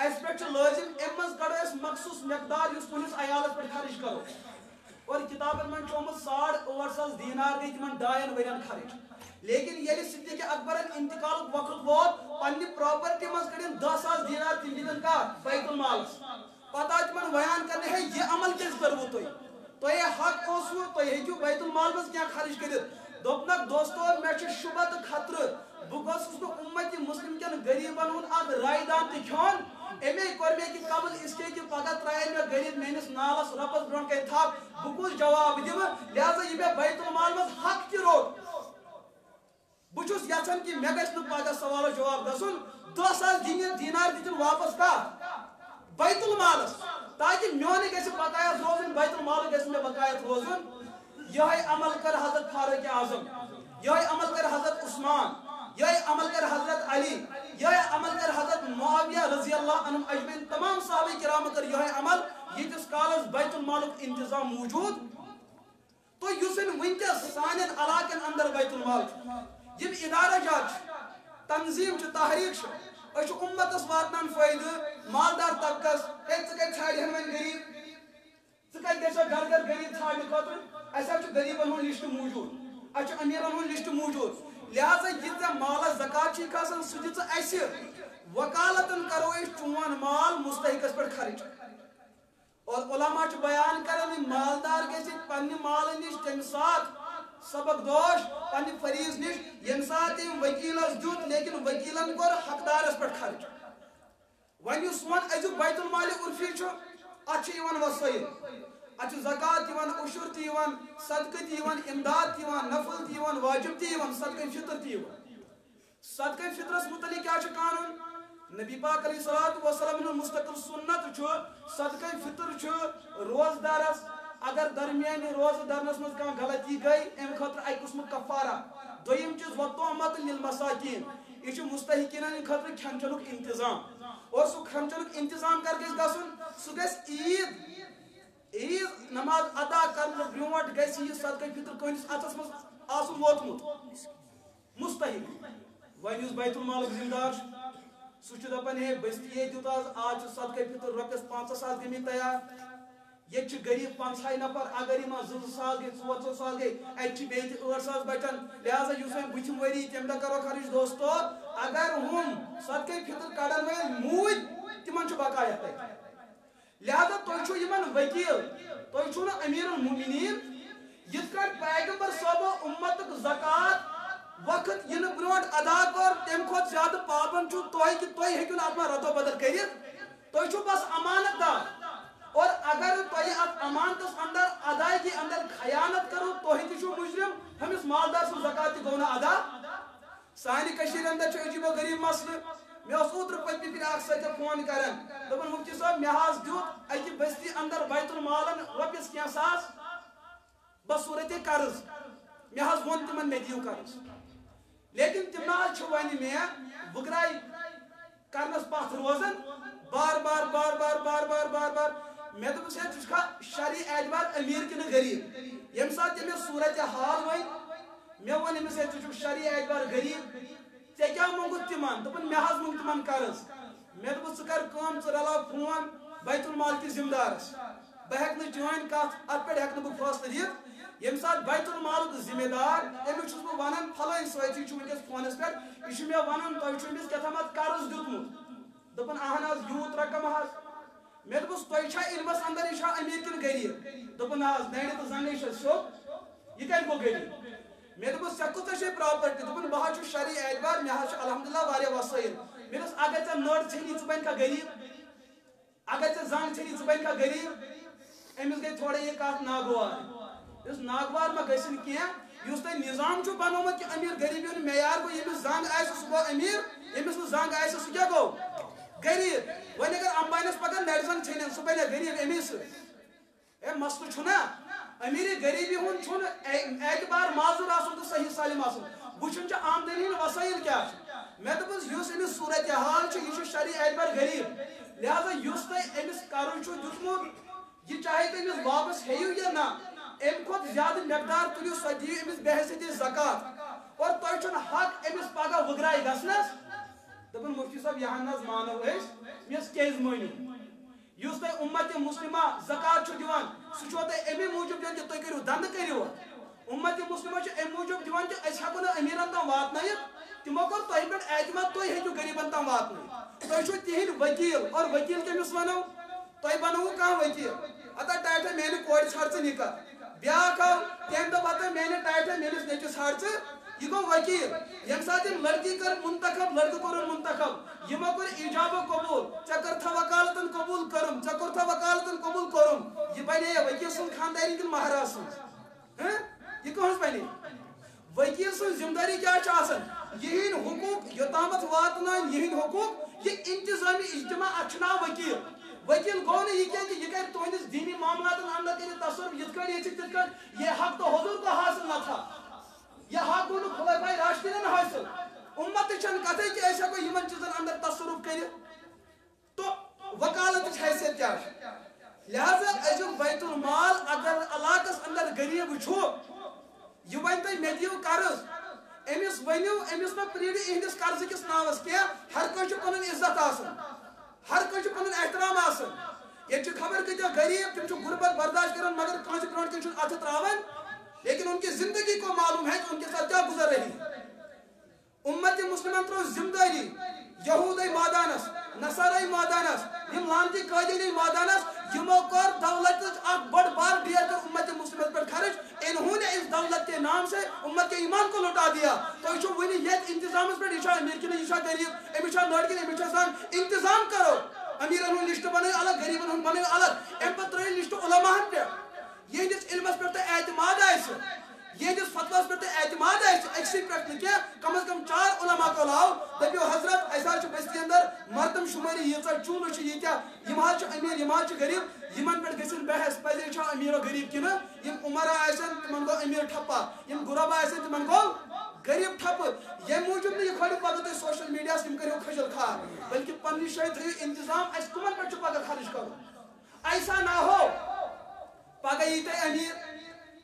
اس پہ لازم ام مز کڑو اس مخصوص مقدار اس پنس عیالس پہ خرچ کرو اور کتابن من چومت 8.5 دینار گئی تمن 2 ورین خرچ لیکن یلی صدیق اکبرن انتقال وقت ووت پنہ پراپرٹی مز کڑن 10,000 دینار تم دن کا بیت المال پتہ تمن بیان کرنے ہے یہ عمل کس کرو تھی حق اوسو تھی ہیکو بیت المال مز کیا خرچ کرت دوپنک دوستو مے شبہ تو خطرہ بہ گوسس نہ امت مسلم کن غریبن ہند اک رائے دان تہ کھیون امی کور مے کہ قبل اس کے پگہ ترائے مے غریب میانس نالس رۄپس برون کن تھپ بہ کس جواب دم لہذا یہ مے بیت المال مز حق تہ روٹ بہ چھس یژھان کہ مے گژھِ نہ پگہ سوال جواب گژھن 10,000 دینار دتن واپس کا بیت المالس تاکہ میون گژھِ بقایت روزن بیت المال گژھِ مے بقایت روزن یہ عمل کر حضرت فاروق اعظم یہ عمل کر حضرت عثمان یہ عمل کر حضرت علی یہ عمل کر حضرت معاویہ رضی اللہ عنہ اجمعین تمام صحابہ کرام کر یہ عمل یتس کالس بیت المال انتظام موجود تو یسن ونکس سان علاقن اندر بیت المال یم ادارہ جات تنظیم چھ تحریک چھ امتس واتنان فائدہ مالدار طبقس ژھاڑ ہن وۄنۍ غریب ژٕ کتہِ گژھو گھر گھر غریب ژھانڈنہٕ خٲطرٕ اَسہِ حظ چھُ غریبن ہُنٛد لسٹ موجود اَسہِ چھُ امیرن ہُنٛد لسٹ موجود لہذا یہ ژےٚ مالس زکات چھی کھسان سُہ دِ ژٕ اَسہِ وکالتن کرو أسۍ چون مال مستحقس پٮ۪ٹھ خرچ اور علماء چھِ بیان کران یہِ مالدار گژھِ پننہِ مالہٕ نِش تمہِ ساتہٕ سبق دوش پننہِ فریض نِش ییٚمہِ ساتہٕ أمۍ وکیلس دیُت لیکن وکیلن کوٚر حقدارس پٮ۪ٹھ خرچ وۄنۍ یُس سون أزیُک بیت المال عرفی چھُ اتھ چھِ یِوان وسٲیل اتھ زکات عشر تیوان صدقہ تیوان امداد تیوان نفل تیوان واجب تیوان صدقہ فطر تیوان صدقہ فطرس متعلق کیا قانون نبی پاک علیہ الصلوۃ والسلام مستقل سنت صدقہ فطر روز دارس اگر درمیان روز درنس مز کان غلطی گئی ام خاطر اک قسم کفارہ دویم چیز وطعمت للمساکین یہ مستحقین خاطر کھین چنک انتظام اور سو کھین چنک انتظام کر گژھِ گژھن سو گژھِ عید نماز ادا کرنے برونٹ گژھِ یہ صدقہ فطر کٲنٛسہِ اتھس مز آسُن ووتمُت مستحق وۄنۍ یُس بیت المال ذمہ دار سُہ چھُ دپان ہے بٔستی دیُت آز چھُ صدقہ فطر رۄپیس 5,000 گٔمٕتۍ تیار ییٚتہِ چھِ غریٖب 50 نفر اگر یِمن 2,000 گٔے 4,000 گٔے اَتہِ چھِ بیٚیہِ تہِ 8,000 بچن لہذا یُس وۄنۍ بٕتھِم ؤری تمہِ دۄہ کرو خرٕچ دوستو اگر ہُم صدقہ فطر کڑن وٲلۍ موٗدۍ تِمن چھُ بقایت تتہِ لہذا تُہۍ چھُو یِمن وکیل تُہۍ چھُو نہٕ امیر المومنین یِتھ کٲٹھۍ پیغمبر صٲبو اُمتُک زکات وقت یِنہٕ برونٛٹھ ادا کوٚر تمہِ کھۄتہٕ زیادٕ پابنٛد چھُو تُہۍ کہِ تُہۍ ہیٚکِو نہٕ اتھ منٛز ردو بدل کٔرِتھ تُہۍ چھُو بس امانت دار اور اگر تُہۍ اتھ امانتس اندر ادائیگی اندر خیانت کرو تُہۍ تہِ چھُو مجرم ہمس مالدار سُنٛد زکات تہِ گوٚو نہٕ ادا سانہِ کٔشیٖرِ اندر چھُ عجیب و غریٖب مسلہٕ میں اوتر پتہ پھر اخ سۭتۍ فون کران دپان مفتی صاحب مےٚ حظ دیُت اکہِ بستی اندر بیت المالن رۄپیس کینٛہہ ساس بصورت قرض مےٚ حظ ووٚن تِمن مےٚ دِیِو قرض لیکن تِم نہ حظ چھِ وۄنۍ مےٚ وٕگراے کرنس پتھ روزان بار بار بار بار بار بار بار بار مےٚ دوٚپُس ہے ژٕ چھُکھا شرعی اعتبار امیر کِنہٕ غریب ییٚمہِ ساتہٕ تٔمِس صورت حال وۄنۍ مےٚ ووٚن أمِس ہے ژٕ چھُکھ شرعی اعتبار غریب ژےٚ کیٛاہ موٚنگُتھ تِمن دوٚپُن مےٚ حظ موٚنگ تِمن قرض مےٚ دوٚپُس ژٕ کر کٲم ژٕ رلاو فون بیت المال کِس ذمہٕ دارس بہٕ ہٮ۪کہٕ نہٕ چٲنۍ کتھ اتھ پٮ۪ٹھ ہٮ۪کہٕ نہٕ بہٕ فٲصلہٕ دِتھ ییٚمہِ ساتہٕ بیت المالُک ذمہٕ دار أمِس چھُس بہٕ ونان پھلٲنۍ سٲتھی چھُ وٕنکٮ۪س فونس پٮ۪ٹھ یہِ چھُ مےٚ ونان تۄہہِ چھُ أمِس کیٛاہتامتھ قرض دیُتمُت دوٚپُن اہن حظ یوٗت رقم حظ مےٚ دوٚپُس تۄہہِ چھا علمس اندر یہِ چھا امیر کِنہٕ غریب دوٚپُن نہ حظ نرِ تہٕ زنٛگے چھس سیوٚد یہِ کتہِ گوٚو غریب مےٚ دوٚپُس ژےٚ کۭژاہ چھے پراپرٹی دوٚپُن بہٕ حظ چھُس شرعی اعتبار مےٚ حظ چھُ الحمدللہ واریاہ وسٲیِل مےٚ دوٚپُس اگر ژےٚ نٔر ژھیٚنی ژٕ بنکھا غریب اگر ژےٚ زنٛگ ژھیٚنی ژٕ بنکھا غریب أمِس گٔے تھوڑا یہِ کتھ ناگوار یُس ناگوار ما گژھِنۍ کینٛہہ یُس تۄہہِ نظام چھُ بنومُت کہِ امیر غریبی ہُنٛد معیار گوٚو ییٚمِس زنٛگ آسہِ سُہ گوٚو امیر ییٚمِس نہٕ زنٛگ آسہِ سُہ کیٛاہ گوٚو غریب وۄنۍ اگر امبانِیس پگاہ نرِ زنٛگ ژھیٚنن سُہ بنیا غریب امی سۭتۍ ہے مسلہٕ چھُنا امیری غریبی ہُنٛد چھُنہٕ اعتبار معذور آسُن تہٕ صحیح سالم آسُن وٕچھُن چھُ آمدنی ہٕنٛدۍ وسٲیل کیٛاہ چھِ مےٚ دوٚپُس یُس أمِس صوٗرت حال چھُ یہِ چھُ شرعی اعتبار غریب لہذا یُس تۄہہِ أمِس قرض چھُ دیُتمُت یہِ چاہے تُہۍ أمِس واپس ہیٚیِو یا نہ امہِ کھۄتہٕ زیادٕ مقدار تُلِو سۄ دِیِو أمِس بحیثیت زکات اور تۄہہِ چھُنہٕ حق أمِس پگاہ وٕگراے گژھنس دوٚپُن مفتی صٲب یہِ ہن حظ مانو أسۍ مےٚ دوٚپُس کیٛازِ مٲنِو یُس تۄہہِ اُمت مُسلمہ زکات چھُ دِوان سُہ چھُوا تۄہہِ امی موٗجوٗب دِوان کہِ تُہۍ کٔرِو دنٛدٕ کٔرِو اُمت مُسلمہ چھُ امہِ موٗجوٗب دِوان کہِ أسۍ ہٮ۪کو نہٕ امیٖرن تام واتنٲیِتھ تِمو کوٚر تۄہہِ پٮ۪ٹھ اعتماد تُہۍ ہیٚکِو غریٖبن تام واتنٲیِتھ تُہۍ چھِو تِہنٛدۍ ؤکیٖل اور ؤکیٖل کٔمِس وَنو تۄہہِ بنووُ کانٛہہ ؤکیٖل ہتا ٹاٹھا میانہِ کورِ ژھانڈ ژٕ نِکاح بیٛاکھ آو تٔمۍ دوٚپ ہتا میانہِ ٹاٹھا میٲنِس نیٚچوِس ژھانڈ ژٕ یہِ گوٚو ؤکیٖل ییٚمہِ ساتہٕ أمۍ لڑکی کٔر منتخب لڑکہٕ کوٚرُن منتخب یِمو کوٚر ایجاب قبوٗل ژےٚ کٔرتھا وکالتن قبوٗل کٔرٕم ژےٚ کوٚرتھا وکالتن قبوٗل کوٚرُم یہِ بنے ؤکیٖل سٕنٛز خاندارِنۍ کِنہٕ مہراز سٕنٛز یہِ کٕہٕنٛز بنے ؤکیٖل سٕنٛز ذمہٕ دٲری کیٛاہ چھِ آسان یِہِنٛدۍ حقوٗق یوٚتامتھ واتنٲیِن یِہِنٛدۍ حقوٗق یہِ انتظامی اجتماع اتھ چھُ ناو ؤکیٖل ؤکیٖل گوٚو نہٕ یہِ کینٛہہ کہِ یہِ کرِ تُہنٛدِس دیٖنی معاملاتن اندر کٔرِتھ تصرُف یِتھ کٔنۍ ییٚژھِ تِتھ کٔنۍ یہِ حق تو حضوٗر کو حاصل نہ تھا یہ حق گوٚو نہٕ خُلفاء راشدیٖنن حٲصِل اُمتٕچ چھنہٕ کتھٕے کہِ أسۍ ہٮ۪کو یِمن چیٖزن اندر تصرُف کٔرِتھ تہٕ وکالتٕچ حیثیت کیٛاہ چھِ لہذا أزیُک بیت المال اگر علاقس اندر غریٖب چھُ یہِ وَنہِ تۄہہِ مےٚ دِیِو قرض أمِس ؤنِو أمِس مہ پرٛیٖرِو یِہنٛدِس قرضہٕ کِس ناوس کینٛہہ ہر کٲنٛسہِ چھُ پنُن عزت آسان ہر کٲنٛسہِ چھُ پنُن احترام آسان ییٚتہِ چھِ خبر کۭتیاہ غریٖب تِم چھِ غربت برداشت کران مگر کٲنٛسہِ برونٛٹھ کَنۍ چھُنہٕ اَتھٕ تراوان لیکن ان کی زندگی کو معلوم ہے کہ ان کے ساتھ کیا گزر رہی امت مسلمان ترو ذمہ داری یہودی مادانس نصارائی مادانس یم لانتی قادری مادانس یمو کر دولت اک بڑ بار ڈیر کر امت مسلمت پر خرچ انہوں نے اس دولت کے نام سے امت کے ایمان کو لوٹا دیا تو یہ ونی یہ انتظام پر یہ امیر کی یہ غریب امیشا لڑکی امیشا سان انتظام کرو امیرن ہن لسٹ بنائے الگ غریبن ہن بنائے الگ ام پتر لسٹ علماء پہ یہندس علمس پہ اعتماد آئے یہندس فتواس پہ اعتماد آئے اکسی پہ کیا کم از کم 4 علماء کو لاؤ دپیو حضرت ایسا بستی اندر مردم شماری یہ چولہ یہ امیر یہ غریب یمن پہ گھن بحث پزے امیر و غریب کن یم عمرا آسن تمن گو امیر ٹھپا یم غربا آسن تمن گو غریب ٹھپ یہ موجود نہیں کھڑی پگہ تھی سوشل میڈیا تم کرو کھجل کھار بلکہ پنہ جائے تھو انتظام اس کمن پہ پگہ خرچ کرو ایسا نہ ہو پگہ یہ تھی امیر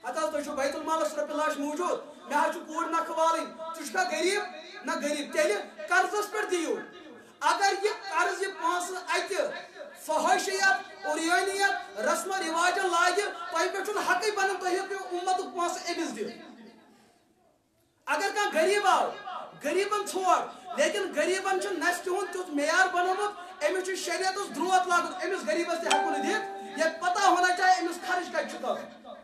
ہتا تھی بیت المالس رۄپیہِ لچھ موجود مے کوٗر نکھٕ والٕنۍ ژٕ چھُکھا غریٖب نہ غریٖب تیٚلہِ قرضس پٮ۪ٹھ دِیِو اگر یہ قرض یہ پونٛسہٕ اتہِ فحٲشیت اُریٲنیت رسم و رواجن لاگہِ تۄہہِ پٮ۪ٹھ چھُنہٕ حقٕے بنان تُہۍ ہیٚکِو اُمتُک پونٛسہٕ أمِس دِتھ اگر کانٛہہ غریٖب آو غریٖبن ژھور لیکن غریٖبن چھُ نسلہِ ہُنٛد تیُتھ معیار بنومُت أمِس چھُ شریعتس درٛوت لاگُن أمِس غریٖبس تہِ ہٮ۪کو نہٕ دِتھ یہ پتہ ہونا چاہیے أمِس خرچ کتہِ چھُ کرُن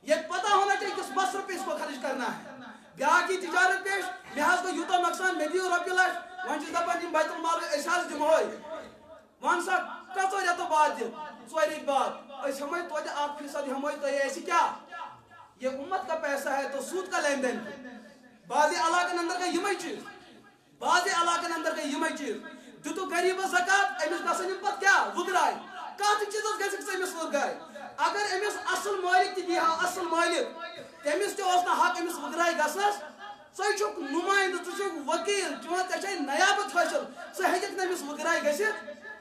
یہ پتہ ہونا چاہیے کس مصرف پہ اس کو خرچ کرنا ہے بیاکھ کی تجارت پیش مے حظ گو یوٗتاہ نۄقصان مے دِیِو رۄپیہِ لچھ وۄنۍ چھُس دپان یِم بیت المال أسۍ حظ دِمہوے وَن سا کٔژو رٮ۪تو بعد دِن 2 رٮ۪تھ بعد أسۍ ہٮ۪موے توتہِ 1% ہٮ۪موے تۄہہِ اَسہِ کیٛاہ یہ امت کا پیسہ ہے تو سود کا لین دین بعض علاقن اندر گٔے یِمے چیٖز بعض علاقن اندر گئی یہ چیز دتو غریب زکات امس گھن پتہ کیا وگرائے کت چیز گھس امس وگرائے اگر امس اصل مالک تہ اصل مالک تمس تہ حق امس وگرائے گھنس ثک نمائندہ ثک وکیل ژے نیابت حاصل ثک امس وگرائے گھت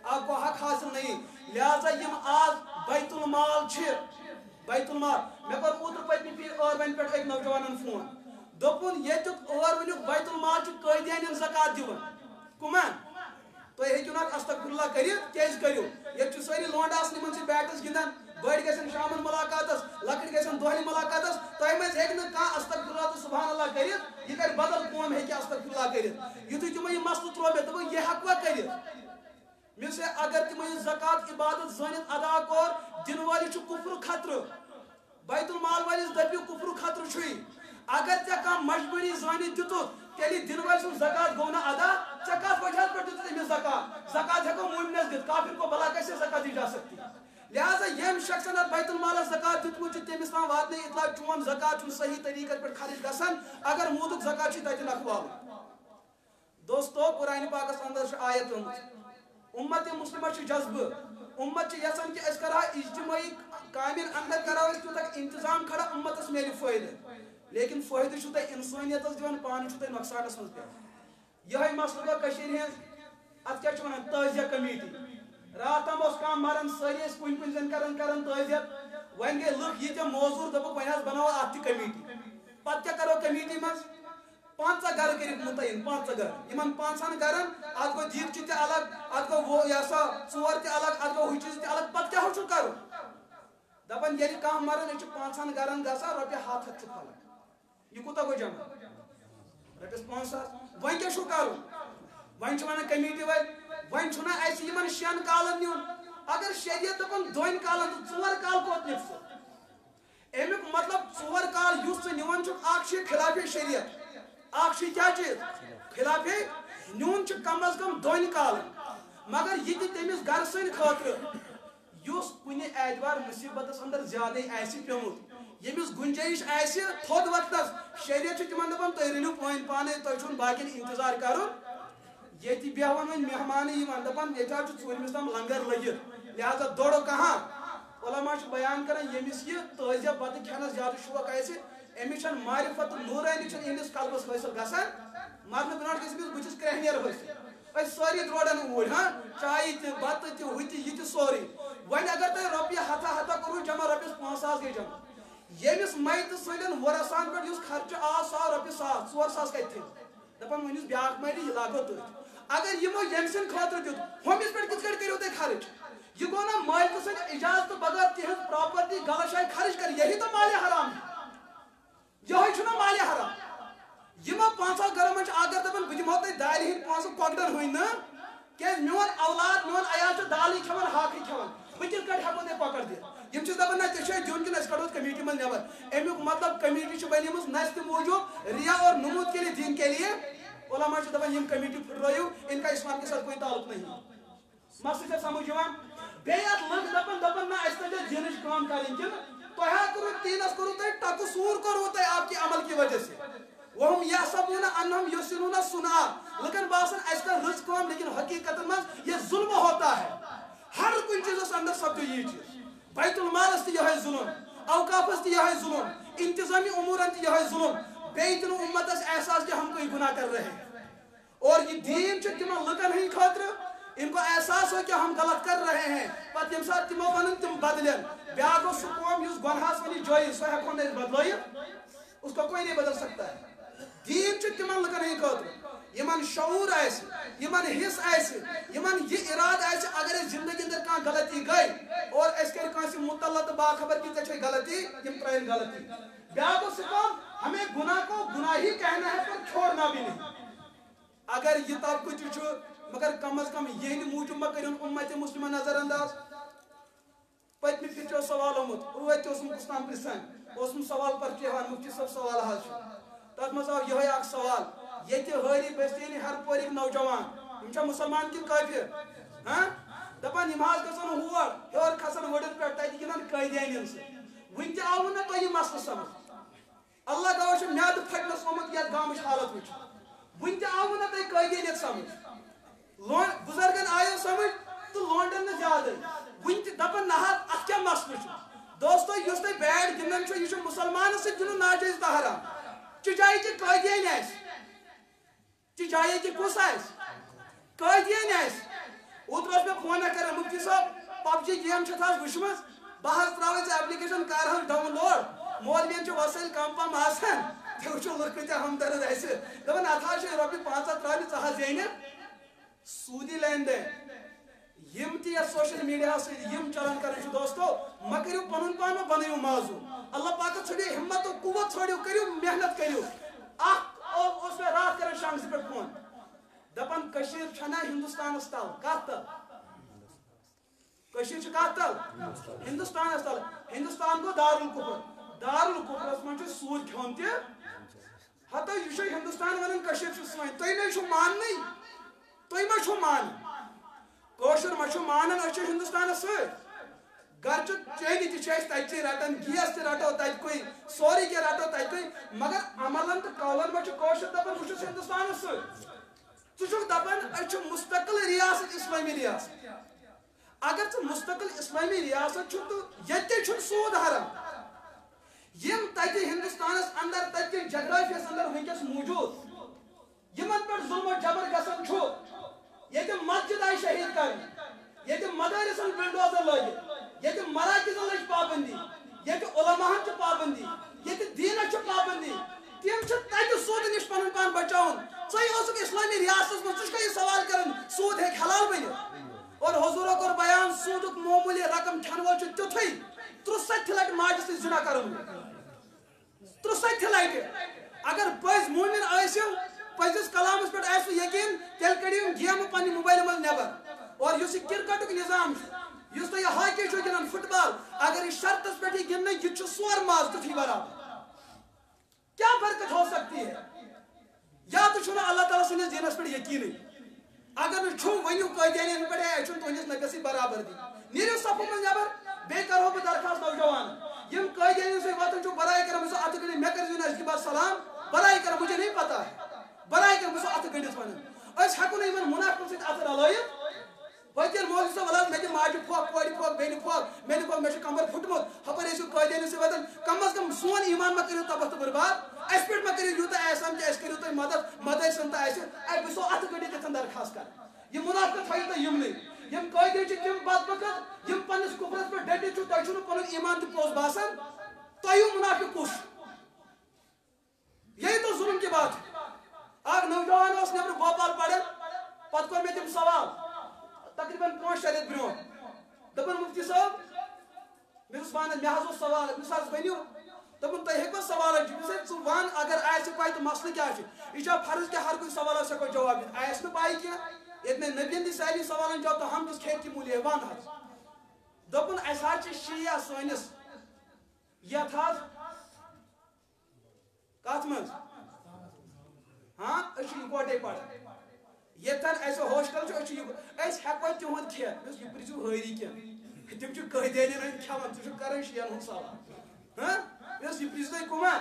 آپ کو حق حاصل نہیں لہذا یم آج بیت المال میں کور اوتر پتنی پھر اربن پہ ایک نوجوانن فون دوپن یہ اربنک بیت المال قیدین زکات دون کمن تھی ہوں استغفر اللہ کرت کیاز کرو یہ ساری لونڈ آسان سے بیٹس گندان بڑ گھن شامن ملاقاتس لکٹ گھن دہلی ملاقاتس تہ مز استغفر اللہ تو سبحان اللہ کرت یہ کر بدل قوم ہیکہ استغفر اللہ کرت یتھے تمو یہ مسئلہ ترو مے دپ یہ ہکوا کرت مے سے اگر تمو یہ زکات عبادت زانت ادا کور دن والی چھ کفر خطر بیت المال والی دپیو کفر خطر چھوئی اگر ژے کانٛہہ مجبوری زانت دتُت تیلی دن والی سن زکات گو نا ادا ژے کتھ وجہ پہ دتُت امس زکات ہیکو مومنس دت کافر کو بلا کیسے زکات دی جا سکتی لہذا یم شخص بیت المال زکات دتمت تمس تام واتن اطلاع چون زکات صحیح طریقہ پہ خرچ گژھان اگر مودک زکات تتہ نکھوال دوستو قرآن پاکس اندر آیت امت مسلمہ جذبہ امت یژھان کہ اس کرا اجتماعی کامن اندر کرو تیوتاہ انتظام کھڑا امتس میلہِ فائدہ لیکن فائدہ چھو تہ انسانیت دِوان پانہٕ چھو تہ نقصانس منٛز پٮ۪وان یہے مسئلہ گوٚو کٔشیٖرِ ہٕنٛز اتھ کیاہ چھِ ونان تعزیہ کمیٹی رات تام اوس کانٛہہ مران سٲری ٲسۍ کُنہِ زن کران تعزیت وۄنۍ گٔے لُکھ ییٖتیاہ موزوٗر دوٚپُکھ وۄنۍ حظ بناوو اتھ تہِ کمیٹی پتہٕ کیاہ کرو کمیٹی منٛز 15 گھر کٔرِکھ مُتعین 15 گھر یمن 5 گھرن اتھ گوٚو دیٖگچہِ تہِ الگ اتھ گوٚو یہ سا ژور تہِ الگ اتھ گوٚو ہُہ چیٖز تہِ الگ پتہٕ کیاہ چھُ کرُن دپان ییٚلہِ کانٛہہ مران أسۍ چھِ 5 گھرن گژھان رۄپیہِ 700 چھُ پھلان یہ کوتاہ گوٚو جمع رۄپیس 5,000 وۄنۍ کیاہ چھُ کرُن وۄنۍ چھِ ونان کمیٹی وٲلۍ وۄنۍ چھُنہ اسہِ یمن 6 کالن نیُن اگر شریعت دپان 2 کالن تہٕ 4 کال کوٚت نِکھ ژٕ امیُک مطلب 4 کال یُس ژٕ نِوان چھُکھ اکھ چھُ خلاف شریعت اکھ چھُ کیاہ چیٖز خلاف نیُن چھُ کم از کم 2 کالن مگر یہ تہِ تٔمِس گرٕ سٕنٛدِ خٲطرٕ یُس کُنہِ اعتبار مصیبتس اندر زیادے آسہِ پیوٚمُت ییٚمِس گُنجٲیش آسہِ تھوٚد وقتس شریعت چھُ تِمن دپان تُہۍ رٔنِو پٲنۍ پانے تۄہہِ چھُنہٕ باقین انتظار کرُن ییٚتہِ بیٚہوان وۄنۍ مہمانٕے یِوان دپان ییٚتہِ حظ چھُ 4مِس تام لنگر لٔگِتھ لہذا دوڑو کہاں علما چھِ بیان کران ییٚمِس یہِ تعزیہ بتہٕ کھٮ۪نس زیادٕ شوق آسہِ أمِس چھنہٕ معرفت نورانی چھنہٕ یِہنٛدِس قلبس حٲصِل گژھان مرنہٕ برونٛٹھ گژھِ أمِس بٕتھِس کرٛیٚہنیر حٲصِل أسۍ سٲری دوران اوٗرۍ ہاں چایہِ تہِ بتہٕ تہِ ہُہ تہِ یہِ تہِ سورُے وۄنۍ اگر تۄہہِ رۄپیہِ ہتھا کوٚروٕ جمع رۄپیس 5,000 گٔے جمع ییٚمِس میتہٕ سٕنٛدٮ۪ن وُرسان پٮ۪ٹھ یُس خرچہٕ آو سُہ آو رۄپیہِ 1,000 4,000 کتہِ تھٲے دپان وۄنۍ یُس بیٛاکھ مرِ یہِ لاگو تٔتھۍ اگر یِمو ییٚمہِ سٕنٛدِ خٲطرٕ دیُت ہُمِس پٮ۪ٹھ کِتھ کٔنۍ کٔرِو تُہۍ خرٕچ یہ گوٚو نا مٲلکہٕ سٕنٛدِ اجازتہٕ بغٲر تِہنٛز پراپرٹی غلط جایہِ خرٕچ کرِ یہی تو مالہِ حرام یہے چھُنہ مالہِ حرام یِمو 5 گرو منٛز چھِ اگر دپان بہٕ دِمہو تۄہہِ دالہِ ہٕنٛدۍ پونٛسہٕ کۄکرن ہٕنٛدۍ نہٕ کیازِ میون اولاد میون عیال چھُ دالٕے کھٮ۪وان ہاکٕے کھٮ۪وان بہٕ کِتھ کٔنۍ ہٮ۪کو تۄہہِ کۄکر دِتھ یِم چھِ دپان نہ ژےٚ چھُے دیُن کِنہٕ أسۍ کڑوتھ کمیٹی منٛز نٮ۪بر امیُک مطلب کمیٹی چھِ بنیمٕژ نستہِ موٗجوٗب ریا اور نمود کے لیے دین کے لیے علما چھِ دپان یِم کمیٹی پھٕٹرٲیِو اِنکا اسلام کے ساتھ کوئی تعلق نہیں مسلہٕ چھا سمجھ یِوان بیٚیہِ اتھ لُکھ دپان نہ اَسہِ پزِ دیٖنٕچ کٲم کرٕنۍ کِنہٕ تۄہہِ ہا کوٚروٕ دیٖنس کوٚروٕ تۄہہِ ٹکہٕ سوٗر کوٚروٕ تۄہہِ آپ کے عمل کی وجہ سے وہم یحسبون انہم یحسنون صنعا لکن باسان اس کا رز کام لیکن حقیقت میں یہ ظلم ہوتا ہے ہر کوئی چیز اندر سب جو یہ چیز بیت المال است یہ ظلم اوقاف است یہ ظلم انتظامی امور است یہ ظلم بیت امت اس احساس کہ ہم کوئی گناہ کر رہے ہیں اور یہ دین چھ تم لکن ہی خاطر ان کو احساس ہو کہ ہم غلط کر رہے ہیں پتہ یم ساتھ تمو ونن تم بدلن بیاکھ سو قوم یس گناہس ونی جوئی سو ہیکو نہ بدلائت اس کو کوئی نہیں بدل سکتا ہے دین چھ تم لکن ہی خاطر یمن شعور آس یمن حص آس یمن یہ ارادہ آس اگر اس زندگی اندر کان غلطی گئی اور اس کر کان سے مطلع باخبر کی تے غلطی یم ترائن غلطی بیاکھ سو قوم ہمیں گناہ کو گناہ ہی کہنا ہے پر چھوڑنا بھی نہیں اگر یہ تب کچھ مگر کم از کم یہ موجود ما کرن امت مسلمہ نظر انداز پتمی پھر سوال آمت اوت گستان پرسان اسم سوال پر چیوان مفتی صاحب سوال حاضر تک مز آو یہ اک سوال یہ ہری بستین ہر پورک نوجوان ہم مسلمان کن کافر ہاں دپان یم حظ گژھن ہور ہیور کھسن وڑن پہ تتہ گندان قیدین سے ون تہ آو نہ تہ یہ مسئلہ سمجھ اللہ گواہ میاد پھٹنس آمت یتھ گامچ حالت وچ ون تہ آو نا تہ قٲدیت سمجھ بزرگن آیو سمجھ تو لونڈن نہ زیادہ ون تہ دپن نہ ات کیا مسلہ دوستو یس تہ بیٹ گندن یہ مسلمان سے گندن ناجائز تہ حرام چاہے کہ قٲدین چاہے کہ کس قٲدین اوتر اس میں فون کر مفتی صاحب پب جی گیم چھت وچم بہ تراو ایپلکیشن کر ڈاؤن لوڈ مولوین وسائل کم پم آسان تھی وچو لڑکہ تہ ہمدرد اسہ دپان ات رۄپیہِ 500 تراونہِ ژٕ زینہِ سودی لین دین یم تہ یتھ سوشل میڈیا یم چلان کران دوستو ما کرو پن پان بنو معذور اللہ پاک ژھڑو ہمت و قوت ژھڑو کرو محنت کرو اس میں رات کران شام پہ فون دپان کشیر چھنا ہندوستانس تل کت تل کشیر کت تل ہندوستانس تل ہندوستان گو دارالکفرس من سود کھون تہ ہتو یہ ہندوستان ونان کشیر سوین تھی نئی ماننی تھی ما چھو مان کوشر ما چھو مانن اچھے ہندوستان ست گھر چینی تہ تتی رٹان گیس تہ رٹو تت کوئی سوری کی رٹو تت کوئی مگر عملن تو قولن من کوشر دپان بہت ہندوستان ست ژٕ دپان مستقل ریاست اسلامی ریاست اگر ژٕ مستقل اسلامی ریاست چھُ تو یتہِ چھُ سود حرام یم تتہِ ہندوستانس اندر تتہِ جغرافیس اندر ونکس موجود یمن پہ ظلم و جبر گژھان چھُ یتہِ مسجد آئی شہید کرنہٕ یتہِ مدارسن بلڈوزر لٲگِتھ یتہِ مراکزن لٔج پابندی یتہِ علماہن چھِ پابندی یتہِ دیٖنس چھِ پابندی تم چھِ تتہِ سود نش پنن پان بچاون ژے اوسُکھ اسلامی ریاستس منٛز ژٕ چھُکھا یہ سوال کران سود ہیٚکہِ حلال بٔنِتھ اور حضورو کوٚر بیان سودُک معموٗلی رقم کھٮ۪ن وول چھُ تیُتھُے 63 لٹہِ ماجہِ سۭتۍ زِنا کرن 63 لٹہِ اگر پٔزۍ موٗمِن ٲسِو پزس کلامس پہ آسو یقین تیل کڑیو گیم پنہ موبائل من نبر اور اس کرکٹک نظام اس تھی ہاکی گندان فٹ بال اگر یہ شرطس پہ گندنے یہ سور ماز تھی برابر کیا برکت ہو سکتی ہے یا تو اللہ تعالیٰ سندس دینس پہ یقین اگر ونو قٲدیانن پہ تہندس نقص برابر دی نیرو صفو من نبر بی کرو بہ درخواست نوجوان یم قٲدیانن سی واتن برائی کر ات گڑ مے کر نزدیک بات سلام برائی کر مجھے نہیں پتا ہے برائی کر بس ات گڑس ون ہکو نا ان منافقن ست ات رلائت وتر مولوی صاحب اللہ مے ماجہ پھوک کورِ پھوک بیٚنہِ پھوک مے پھوک مے کمبر پھٹمت ہپر ٲسِو قٲدیانن سی واتن کم از کم سون ایمان ما کٔرِو تباہ تہٕ برباد اس پٮ۪ٹھ ما کٔرِو یوٗتاہ احسان کہِ أسۍ کٔرِو تۄہہِ مدد مدرسن تہِ آسہِ بہٕ چھُسو اتھ گٔڑِتھ یژھان درخواست کرٕنۍ یہِ منافقت تھٲیِو تُہۍ یِمنٕے یم قٲدیان چھِ تِم بدبخت یم پننس کفرس پٮ۪ٹھ ڈٔٹِتھ چھُ تۄہہِ چھُنہٕ پنُن ایمان تہِ پوٚز باسان تۄہہِ ہیوٗ منافق کُس یہی تو ظلم کی بات ہے اگر نوجوان اس نبر بھوپال پڑھن پتہ کور میں تم سوال تقریباً 5 رٮ۪تھ برٛونٛہہ دپان مفتی صاحب مےٚ حظ سوال مس ؤنِو دپان تُہۍ ہیٚکوا سوال ژٕ ون اگر آسہِ پاے تہٕ مسلہٕ کیٛاہ چھُ یہِ چھا فرض کہِ ہر کُنہِ سوالس ہیٚکو جواب دِتھ آسہِ نہٕ پاے کینٛہہ ییٚتہِ مےٚ نبیَن دِتۍ سارنٕے سوالن جواب تہٕ ہم دِژ کھیتی موٗلی ون حظ دوٚپُن اَسہِ حظ چھِ شِیا سٲنِس یتھ حظ کتھ منٛز ہاں اکوٹے پڑھان یتن اس ہاسٹل ہیکو تہد کھیت یہ پرزو حٲری کی تم قٲدیانن ہند کھیان ژٕ کران شین ہند سوال ہاں یہ پرزو تھی کما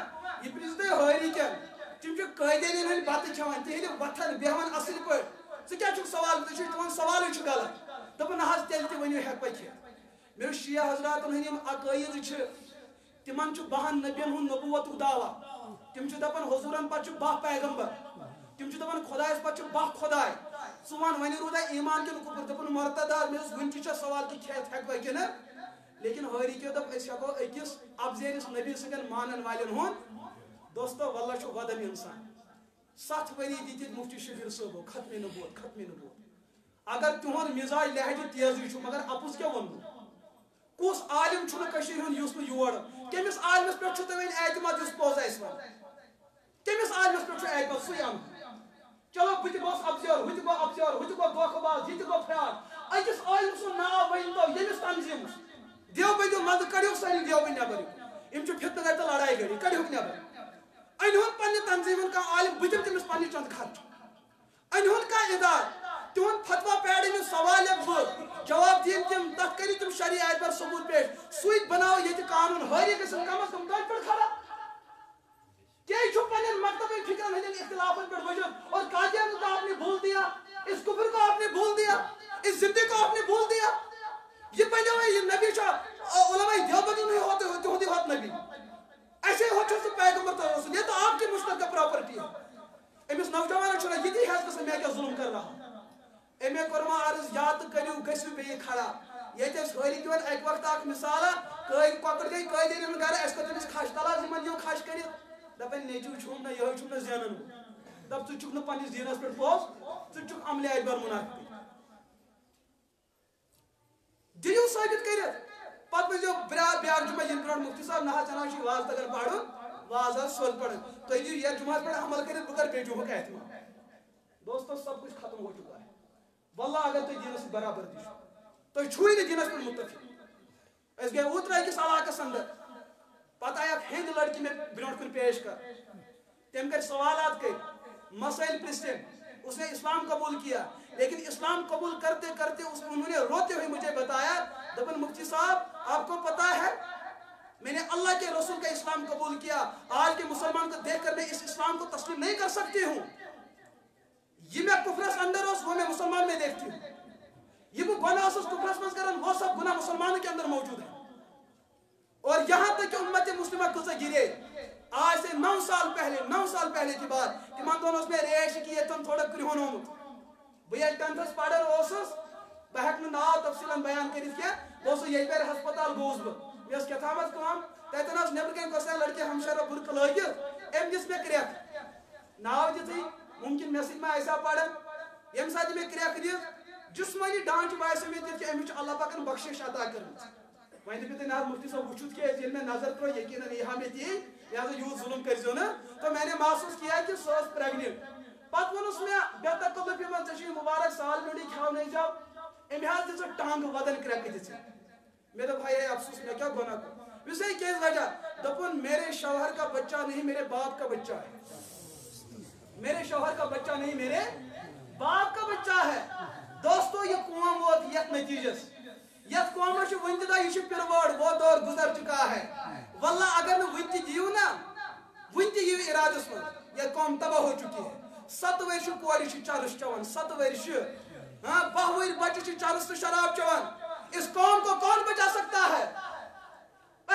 یہ پرزو تھی حٲری کی تم قٲدیانن ہند بتہ کھیان تہذی وتھان بیہوان اصل پہ ژٕ کیٛاہ سوال تمن سوالے غلط دپان نہ حظ تیٚلہِ تہِ ؤنِو ہیٚکوا کھیت مےٚ شِیا حضراتن ہٕنٛدۍ یِم عقٲیِد تمن بہن نبین ہُنٛد نبوتُک دعوا تم دپان حضورن پتہ 12 پیغمبر تم دپان خدایس پتہ 12 خداے ژٕ ون وۄنۍ روٗد ایمان کِنہٕ کُفر دپان مرتدار مےٚ ؤنۍ تہِ چھےٚ سوال کہِ کھیت ہیٚکوا کِنہٕ لیکن حٲری کیو دپ أسۍ ہیٚکو أکِس افضٲنِس نبی سٕنٛدٮ۪ن مانن والٮ۪ن ہُنٛد دوستو واللہ چھُ ودم انسان 7 ؤری دِتِتھ مفتی شفیٖر صٲبو ختمِ نبوت اگر تہنٛد مزاج لہجہِ تیزٕے چھُ مگر اپُز کیٛاہ ووٚنمُت کُس عالم چھُنہٕ کٔشیٖرِ ہُنٛد یُس نہٕ یور کٔمِس عالمس پٮ۪ٹھ چھُو تۄہہِ وۄنۍ اعتماد یُس پوٚز آسہِ وۄنۍ کٔمِس عالمس پٮ۪ٹھ چھُ اعتماد سُے اَنُن چلو بہٕ تہِ گوٚوس ابزیور ہُہ تہِ گوٚو ابزیور ہُہ تہِ گوٚو دھوکہٕ باز یہِ تہِ گوٚو فراڈ أکِس عالم سُنٛد ناو ؤنۍتو ییٚمِس تنظیٖمس دیوبندیو منٛزٕ کڑیوکھ سٲنۍ دیوبند نٮ۪بر یِم چھِ فتنہٕ گرِ تہٕ لڑایہِ گرِ کڑیوکھ نٮ۪بر أنۍہُن پننہِ تنظیٖمن کانٛہہ عالم بہٕ دِمہٕ تٔمِس پننہِ چنٛدٕ خرچ أنۍہُن کانٛہہ ادارٕ تِہُنٛد فتوا پیارِ أمِس سوال ہٮ۪کہٕ بہٕ جواب دِنۍ تِم تتھ کٔرِو تِم شرعی اعتبار ثبوٗت پیش سُے بناو ییٚتہِ قانوٗن حٲری گژھن کم از کم توتہِ پٮ۪ٹھ کھڑا چھو پنن مکتب فکرن ہندین اختلافن پر وجود اور قادیان کو آپ نے بھول دیا, اس کفر کو آپ نے بھول دیا, اس زندگی کو آپ نے بھول دیا. یہ پہلے ہوئے یہ نبی شاہ علماء دیوبندی نہیں ہوتے ہوتے نبی ایسے ہوتے سے پیغمبر تو رسول. یہ تو آپ کی مشترکہ پراپرٹی ہے. امس نوجوان چھوڑا یہ تھی حیث قسم میں کیا ظلم کر رہا امی کرما عرض یاد کریو گسو بے کھڑا. یہ ساری دن ایک وقت اک مثال قید کۄکر گئی قٲدیٖنن گرٕ اَسہِ کوٚر تٔمِس کھش تلاش یِمن یِم کھش کٔرِتھ دپان نیٚچوٗ چھُم نہٕ یِہوے چھُم نہٕ زینان دپ ژٕ چھُکھ نہٕ پننِس دیٖنس پٮ۪ٹھ پوٚز ژٕ چھُکھ عملہِ اکبر مُنافِق. دِیِو ثٲبِت کٔرِتھ. پتہٕ بوٗزِو بیٛاکھ جُمعہ یِنہٕ برٛونٛٹھ مُفتی صٲب نہ حظ ژےٚ نہ چھُے واز تگان پرُن واز حظ سیوٚد پرُن تُہۍ دِیِو یتھ جُمعس پٮ۪ٹھ عمل کٔرِتھ بہٕ کر بیٚیہِ جُمعُک احتمام. دوستو سب کچھ ختم ہو چکا ہے. واللہ اگر تُہۍ دیٖنس سۭتۍ برابردی چھُو تُہۍ چھُوٕے نہٕ دیٖنس پٮ۪ٹھ مُتفِق. أسۍ گٔے اوترٕ أکِس علاقس انٛدر پتہٕ آیہِ اکھ ہیٚنٛدۍ لڑکی مےٚ برٛونٛٹھ کُن پیش کر. تٔمۍ کٔرۍ سوالات کٔرۍ مسائل پرژھے. اس نے اسلام قبول کیا لیکن اسلام قبول کرتے کرتے انہوں نے روتے ہوئے مجھے بتایا دپن مفتی صاحب آپ کو پتا ہے میں نے اللہ کے رسول کا اسلام قبول کیا, آج کے مسلمان کو دیکھ کر میں اس اسلام کو تسلیم نہیں کر سکتی ہوں. یہ میں کفرس اندر اس وہ میں مسلمان میں دیکھتی ہوں. یہ وہ گناہ اس کفرس میں کرن وہ سب گناہ مسلمانوں کے اندر موجود ہے. اور یہاں تک کہ امت مسلمہ کسا گرے آج سے 9 سال پہلے کی بات تمہاں دونوں میں ریش کی تم تھوڑا کرہون ہومت. بھئی 10th پڑھن اوسس بہ ہیک ناو تفصیلا بیان کرت کیا بہٕ یہ پیر ہسپتال گوس بہ مے کیا تھامت کام تتن نبر کن گسا لڑکے ہمشیرہ برقہ لگت ام دس مے کریک ناو دتھی ممکن مے سۭتۍ ما آسیا پڑھن یم ساتھ مے کریک دِژ جسمانی ڈانچ باسیو مے دِتھ کہ امِچ اللہ پاکن بخشش عطا کٔرمٕژ. وۄنۍ دٔپِو تُہۍ نہ حظ مفتی صٲب وٕچھُتھ کیٛازِ ییٚلہِ مےٚ نظر ترٛٲو یقیٖناً یہِ ہا مےٚ دِی لہذا یوٗت ظُلم کٔرۍزیو نہٕ. تو میں نے محسوس کیا کہ سۄ ٲس پریگننٹ. پتہٕ ووٚنُس مےٚ بے تکلُفی منٛز ژےٚ چھُے مُبارک سال میونٛڈٕے کھیٛاونٲے زیو أمۍ حظ دِژٕ ٹنٛگ ودن کرٛٮ۪کہٕ دِژٕ. مےٚ دوٚپ ہاے افسوس مےٚ کیٛاہ گۄناہ کوٚر. مےٚ سے کیٛازِ وجہ دوٚپُن میرے شوہر کا بچہ نہیں میرے باپ کا بچہ ہے. میرے شوہر کا بچہ نہیں میرے باپ کا بچہ ہے. دوستو یہ قوم ووت یتھ نتیجس یتھ قومس چھُ وُنہِ تہِ دۄہ یہِ چھُ پِروٲڑ وہ دور گزر چُکا ہے. واللہ اگر نہٕ وُنہِ تہِ دِیِو نا وُنہِ تہِ یِیِو ارادس منٛز یہ قوم تباہ ہو چُکی ہے. 7 ؤری چھُ کورِ چھِ چرس چٮ۪وان 7 ؤری چھِ 12 ؤری بچہِ چھِ چرس تہٕ شراب چٮ۪وان. اس قوم کو کون بچا سکتا ہے.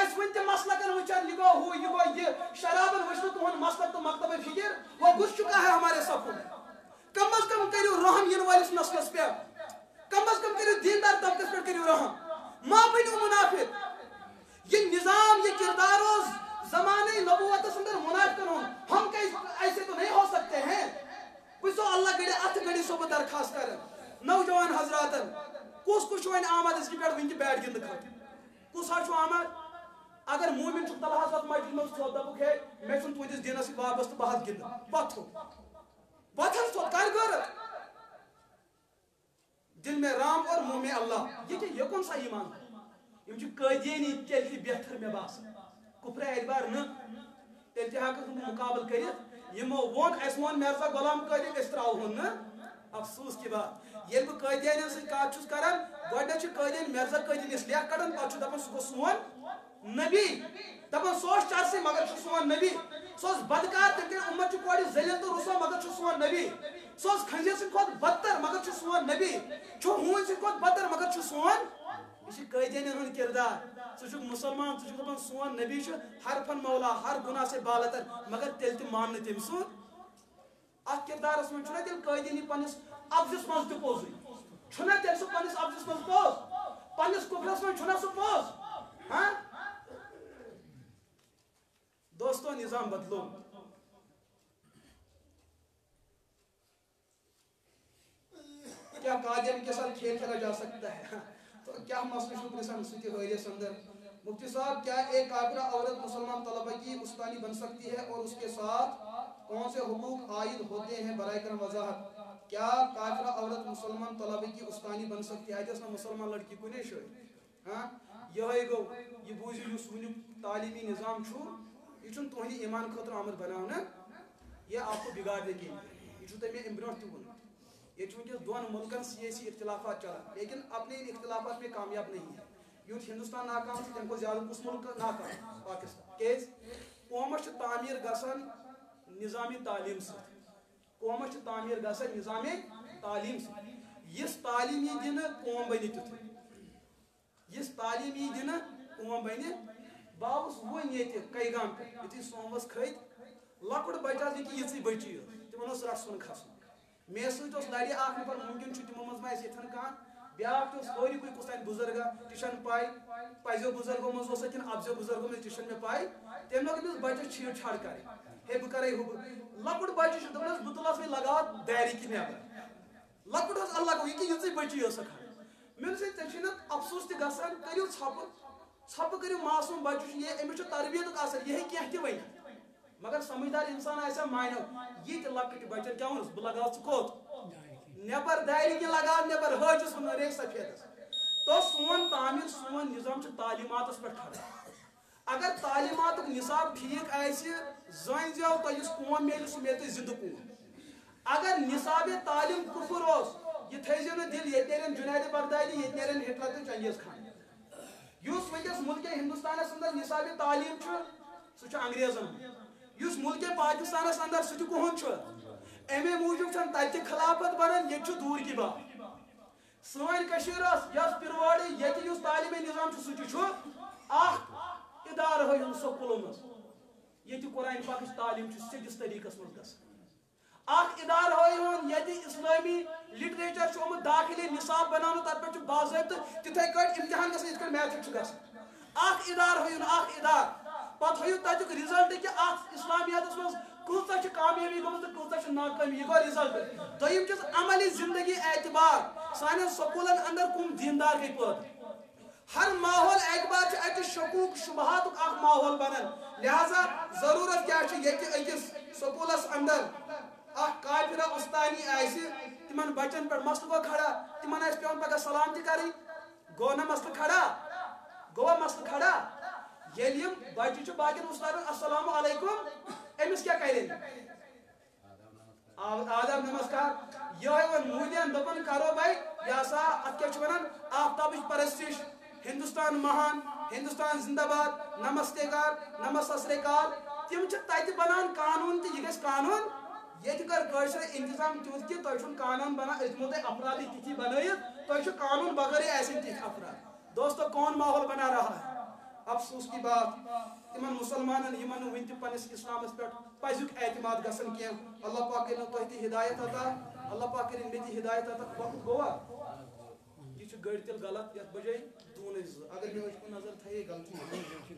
اس ون تہِ مسلکن وٕچھان یہ گوٚو ہُہ یہ گوٚو یہ شرابن وٕچھ نہٕ تُہُنٛد مسلک تہٕ مکتب فکر وہ گھس چُکا ہے ہمارے صفوں میں. کم از کم کٔرِو رحم ینہٕ وٲلِس نسلس پٮ۪ٹھ. کم از کم کٔرِو دیندار طبقس پٮ۪ٹھ کٔرِو رحم. ما بٔنِو منافق. یہ نظام یہ کردار اوس زمانہ نبوتس اندر منافقن ہُنٛد. ہم ایسے تو نہیں ہو سکتے ہیں. بہٕ اللہ گڑِ اتھ گڑِ سو بہٕ درخواست کران نوجوان حضراتن کُس چھُ وۄنۍ آمد أزکہِ پٮ۪ٹھ وٕنہِ تہِ بیٹ گِنٛدنہٕ خٲطرٕ کُس حظ چھُ آمد. اگر مومن چھُ تلہٕ حظ اتھ مسجد منٛز تھوٚد دپُکھ ہے مےٚ چھُنہٕ تُہنٛدِس دیٖنس سۭتۍ وابستہٕ بہٕ حظ گِنٛدٕ پتہٕ حظ تھوٚد کر کر دل میں رام اور منہ میں اللہ. یہ کون سا ایمان ہے. یم چھِ قٲدیانی تیٚلہِ تہِ بہتر مےٚ باسان کُفرِ اعتبار نہٕ تیٚلہِ تہِ ہٮ۪کَکھ نہٕ مُقابل کٔرِتھ. یِمو ووٚن اَسہِ ووٚن مرزا غلام قٲدِر أسۍ ترٛاوہون نہٕ. افسوس کی بات ییٚلہِ بہٕ قٲدیانٮ۪ن سۭتۍ کتھ چھُس کران گۄڈنٮ۪تھ چھِ قٲدیان مرزا قٲدِر یُس لیکھ کڑان پتہٕ چھُ دپان سُہ گوٚو سون نبی دپان سُہ اوس چرسٕے مگر چھُ سون نبی. سُہ اوس بدکار تٔمۍ کٔرۍ اُمت چھُ کورِ ذلیل تہٕ رسوا مگر چھُ سون نبی. سُہ اوس کھنزر سٕنٛدِ کھۄتہٕ بدتر مگر چھُ سون نبی. چھُ ہوٗنۍ سٕنٛدِ کھۄتہٕ بدتر مگر چھُ سون. یہ چھُ قٲدیانٮ۪ن ہُنٛد کردار. ژٕ چھُکھ مسلمان ژٕ چھُکھ دپان سون نبی چھُ حرفن مولا ہر گناہ سے بالتر مگر تیٚلہِ تہِ مان نہٕ تٔمۍ سُنٛد. اتھ کردارس منٛز چھُنہ تیٚلہِ قٲدیانی پننِس افزس منٛز تہِ پوٚزُے چھُنہ تیٚلہِ سُہ پننِس افزس منٛز پوٚز پننِس کفرس منٛز چھُنہ سُہ پوٚز. دوستو نظام بدلو. کیا قادیان کے ساتھ کھیل کھیلا جا سکتا ہے. تو کیا مسئلہ شکر سنسکتی حیریت اندر مفتی صاحب کیا ایک کافرہ عورت مسلمان طلبہ کی استانی بن سکتی ہے اور اس کے ساتھ کون سے حقوق عائد ہوتے ہیں برائے کرم وضاحت. کیا کافرہ عورت مسلمان طلبہ کی استانی بن سکتی ہے. اتنا مسلمان لڑکی کنے شاید یہ گو یہ بوزیو یس ونیک تعلیمی نظام چھو یہ چھن تہندِ ایمان خاطر آمد بناونا یہ آپ کو بگاڑ دے گی. یہ چھو تمہیں امبرونٹ تہ ون یہ ونکس دون ملکن سیاسی اختلافات چلان لیکن اپنے ان اختلافات میں کامیاب نہیں ہے. یوت ہندوستان ناکام تم کو زیادہ کس ملک ناکام پاکستان کیز قومس تعمیر گژھان نظامی تعلیم سے قومس تعمیر گژھان نظامی تعلیم سے یس تعلیم یہ دن قوم بنی تیتھ یس تعلیم یہ دن قوم بنی باوس ون یہ کیگام پہ یتھی سومس کھت لکٹ بچہ کہ یہ بچی تمن رسن کھسن مے ست لڑی اخ نفر ممکن تمو مز ما یتھن کان بیاکھ سوری کوئی کس بزرگا تشن پائی پزو بزرگوں مز اتن ابزو بزرگوں مز تشن میں پائی تم لوگ امس بچہ چھیڑ چھاڑ کر ہے بہ کرے ہو لکٹ بچہ دس بہ تلس وی لگا داری کی نیبر لکٹ اللہ گو یہ کہ بچی مے سی افسوس تہ گژھان کریو ژھپ کریو معصوم بچہ یہ امس تربیت اثر یہ کینٛہہ تہ ون مگر سمجھدار انسان آسا مانو یہ تہ لکٹ بچن کیا ونس بہ لگا کوت نیبر داری کی لگا نیبر حاجس ون ریک سفید تو سون تعمیر سون نظام تعلیمات پہ کھڑا اگر تعلیمات نصاب ٹھیک زن زو تو اس قوم میل سہ میل زندہ قوم اگر نصاب تعلیم کفر یہ تھزو نا دل یہ نیرن جنید بغدادی یہ نیرن ہٹلر تو چنگیز خان اس ونکس ملک ہندوستان اندر نصاب تعلیم سہ انگریزن اس ملک پاکستان اندر سہ کہن امی موجود تتہ خلافت بنان یہ دور کی بات سن یس پرواڑی یہ تعلیمی نظام سہ ادارہ سکولوں مز یہ قرآن پاک تعلیم سیدس طریقہ مز گھان ادارہ یہ اسلامی لٹریچر آمت داخلی نصاب بنانا تر پہ باضابطہ تتھے کٹ امتحان گھن یت میٹرک گھن ادارہ پتہ تک رزلٹ کہ اسلامیات مز کۭژاہ چھِ کامیابی گٔمٕژ تہٕ کۭژاہ چھِ ناکٲمی یہ گوٚو رِزلٹ دوٚیِم چھُس عملی زندگی اعتبار سانٮ۪ن سکوٗلن اندر کُم دیندار گٔے پٲدٕ ہر ماحول اعتبار چھُ اَتہِ شکوٗک شبہاتُک اکھ ماحول بنان لہذا ضروٗرت کیٛاہ چھِ ییٚتہِ أکِس سکوٗلس اندر اکھ کافرہ اُستانی آسہِ تِمن بچن پٮ۪ٹھ مسلہٕ گوٚو کھڑا تِمن آسہِ پیٚوان پگاہ سلام تہِ کرٕنۍ گوٚو نا مسلہٕ کھڑا گوٚوا مسلہٕ کھڑا ییٚلہِ یِم بچہِ چھِ باقین اُستادن السلام علیکم امس کیا کریں آداب نمسکار یہ مودین دپن کرو بھائی یہ سا ات کیا ونان آفتابچ پرستش ہندوستان مہان ہندوستان زندہ باد نمستے کار نمستے کار تم تتہ بنان قانون تہ یہ گھس قانون یہ کر انتظام تیوت کہ تہ قانون بنان اتمو تہ افراد تھی بنائت تہ قانون بغیر ایسے تھی افراد دوستو کون ماحول بنا رہا ہے افسوس کی بات تمن مسلمانن یمن ون تہ پنس اسلامس پہ پزیک اعتماد گھن کی اللہ پاک کرن تہ ہدایت عطا اللہ پاک کرن مے تہ ہدایت عطا وقت گوا یہ گڑ تل غلط یت بجے دون اگر مے نظر تھے غلطی